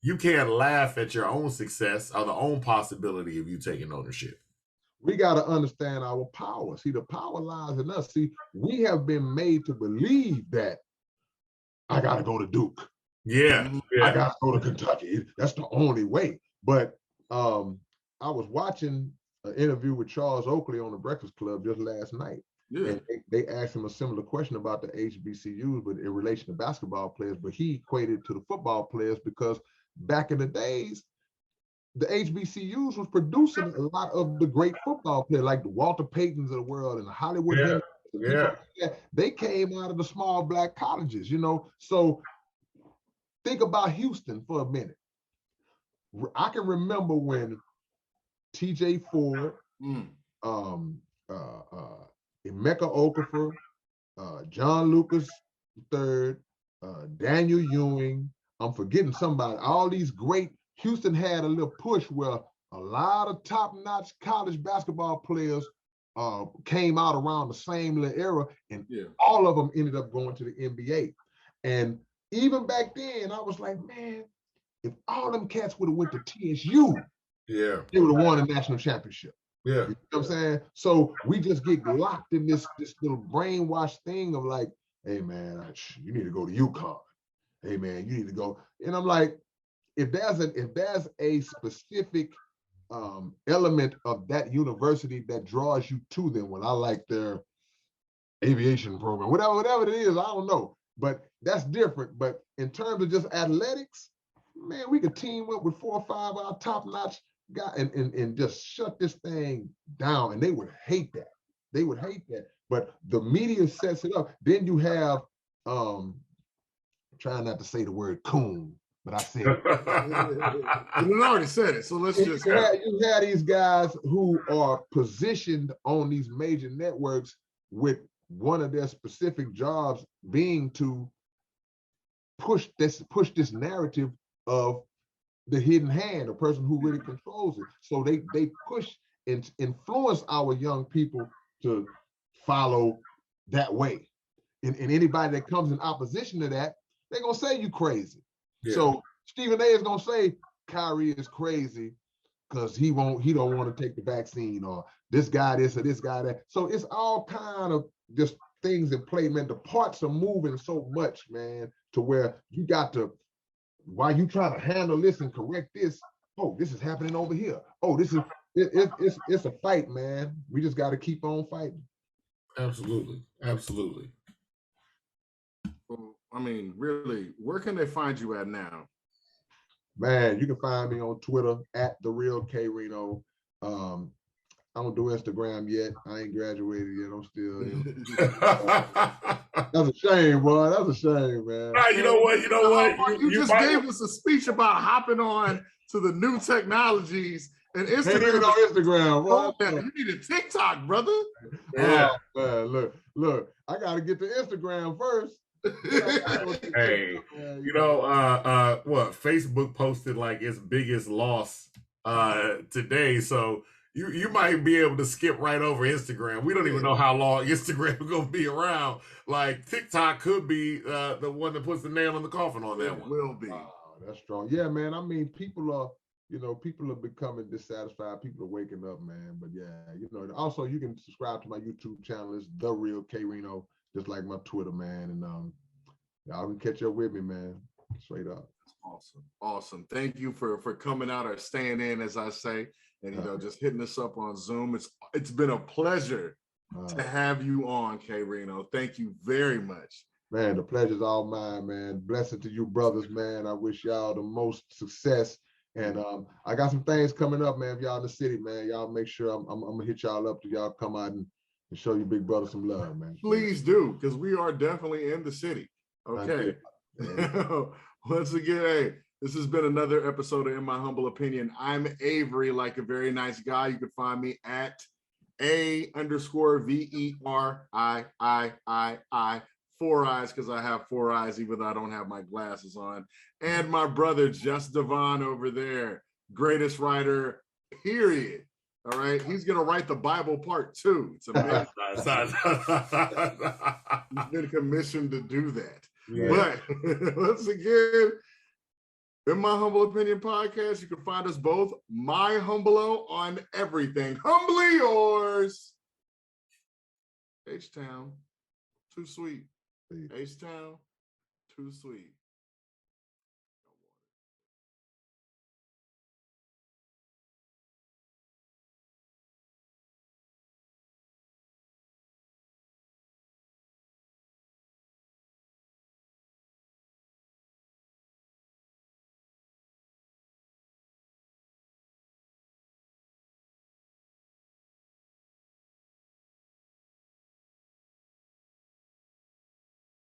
you can't laugh at your own success or the own possibility of you taking ownership. We got to understand our power. See, the power lies in us. See, we have been made to believe that I got to go to Duke. Yeah. I got to go to Kentucky. That's the only way. But I was watching an interview with Charles Oakley on the Breakfast Club just last night. Yeah. And they asked him a similar question about the HBCUs, but in relation to basketball players, but he equated to the football players because back in the days, the HBCUs was producing a lot of the great football players, like the Walter Paytons of the world and the Hollywood. They came out of the small Black colleges, you know. So think about Houston for a minute. I can remember when TJ Ford, Emeka Okafor, John Lucas III, Daniel Ewing, I'm forgetting somebody, all these great, Houston had a little push where a lot of top-notch college basketball players came out around the same little era, and all of them ended up going to the NBA. And even back then, I was like, man, if all them cats would have went to TSU, they would have won a national championship. Yeah. You know what I'm saying? So we just get locked in this little brainwashed thing of like, hey man, you need to go to UConn. Hey man, you need to go. And I'm like, if there's a specific element of that university that draws you to them, when I like their aviation program, whatever it is, I don't know. But that's different. But in terms of just athletics, man, we could team up with 4 or 5 of our top-notch guys and just shut this thing down. And they would hate that. They would hate that. But the media sets it up. Then you have, I'm trying not to say the word coon, but I said it. You already said it, so let's just. You have these guys who are positioned on these major networks with one of their specific jobs being to push this narrative of the hidden hand, a person who really controls it. So they push and influence our young people to follow that way. And anybody that comes in opposition to that, they're gonna say you crazy. Yeah. So Stephen A is gonna say Kyrie is crazy because he don't want to take the vaccine, or this guy this or this guy that. So it's all kind of just things in play, man. The parts are moving so much, man, to where you got to, while you trying to handle this and correct this, oh, this is happening over here. Oh, this is it's a fight, man. We just got to keep on fighting. Absolutely. Well, I mean, really, where can they find you at now? Man, you can find me on Twitter at The Real K-Rino. I don't do Instagram yet. I ain't graduated yet. I'm still. That's a shame, boy. That's a shame, man. Nah, you know what? You just gave us a speech about hopping on to the new technologies and Instagram. Ain't even on Instagram, bro. You need a TikTok, brother. Yeah. Oh, man, look. I gotta get to Instagram first. Hey, what? Facebook posted like its biggest loss today, so you might be able to skip right over Instagram. We don't even know how long Instagram is gonna be around. Like TikTok could be the one that puts the nail in the coffin on that one. Will be. Oh, that's strong. Yeah, man. I mean, people are becoming dissatisfied. People are waking up, man. But yeah, also you can subscribe to my YouTube channel. It's The Real K-Rino, just like my Twitter, man. And y'all can catch up with me, man. Straight up. Awesome. Thank you for coming out or staying in, as I say, and just hitting us up on Zoom. It's been a pleasure to have you on, K-Rino. Thank you very much. Man, the pleasure's all mine, man. Blessing to you brothers, man. I wish y'all the most success. And I got some things coming up, man. If y'all in the city, man, y'all make sure I'm gonna hit y'all up to y'all come out and show you big brother some love, man. Please do, because we are definitely in the city. Okay. Once again, hey, this has been another episode of In My Humble Opinion. I'm Avery, like a very nice guy. You can find me at _VERII, 4 eyes, because I have 4 eyes, even though I don't have my glasses on. And my brother, Just Devon, over there, greatest writer, period. All right, he's gonna write the Bible part 2. It's amazing. He's been commissioned to do that. Yeah. But once again, In My Humble Opinion podcast, you can find us both, My Humblo, on everything. Humbly yours, H-Town, too sweet. H-Town, too sweet.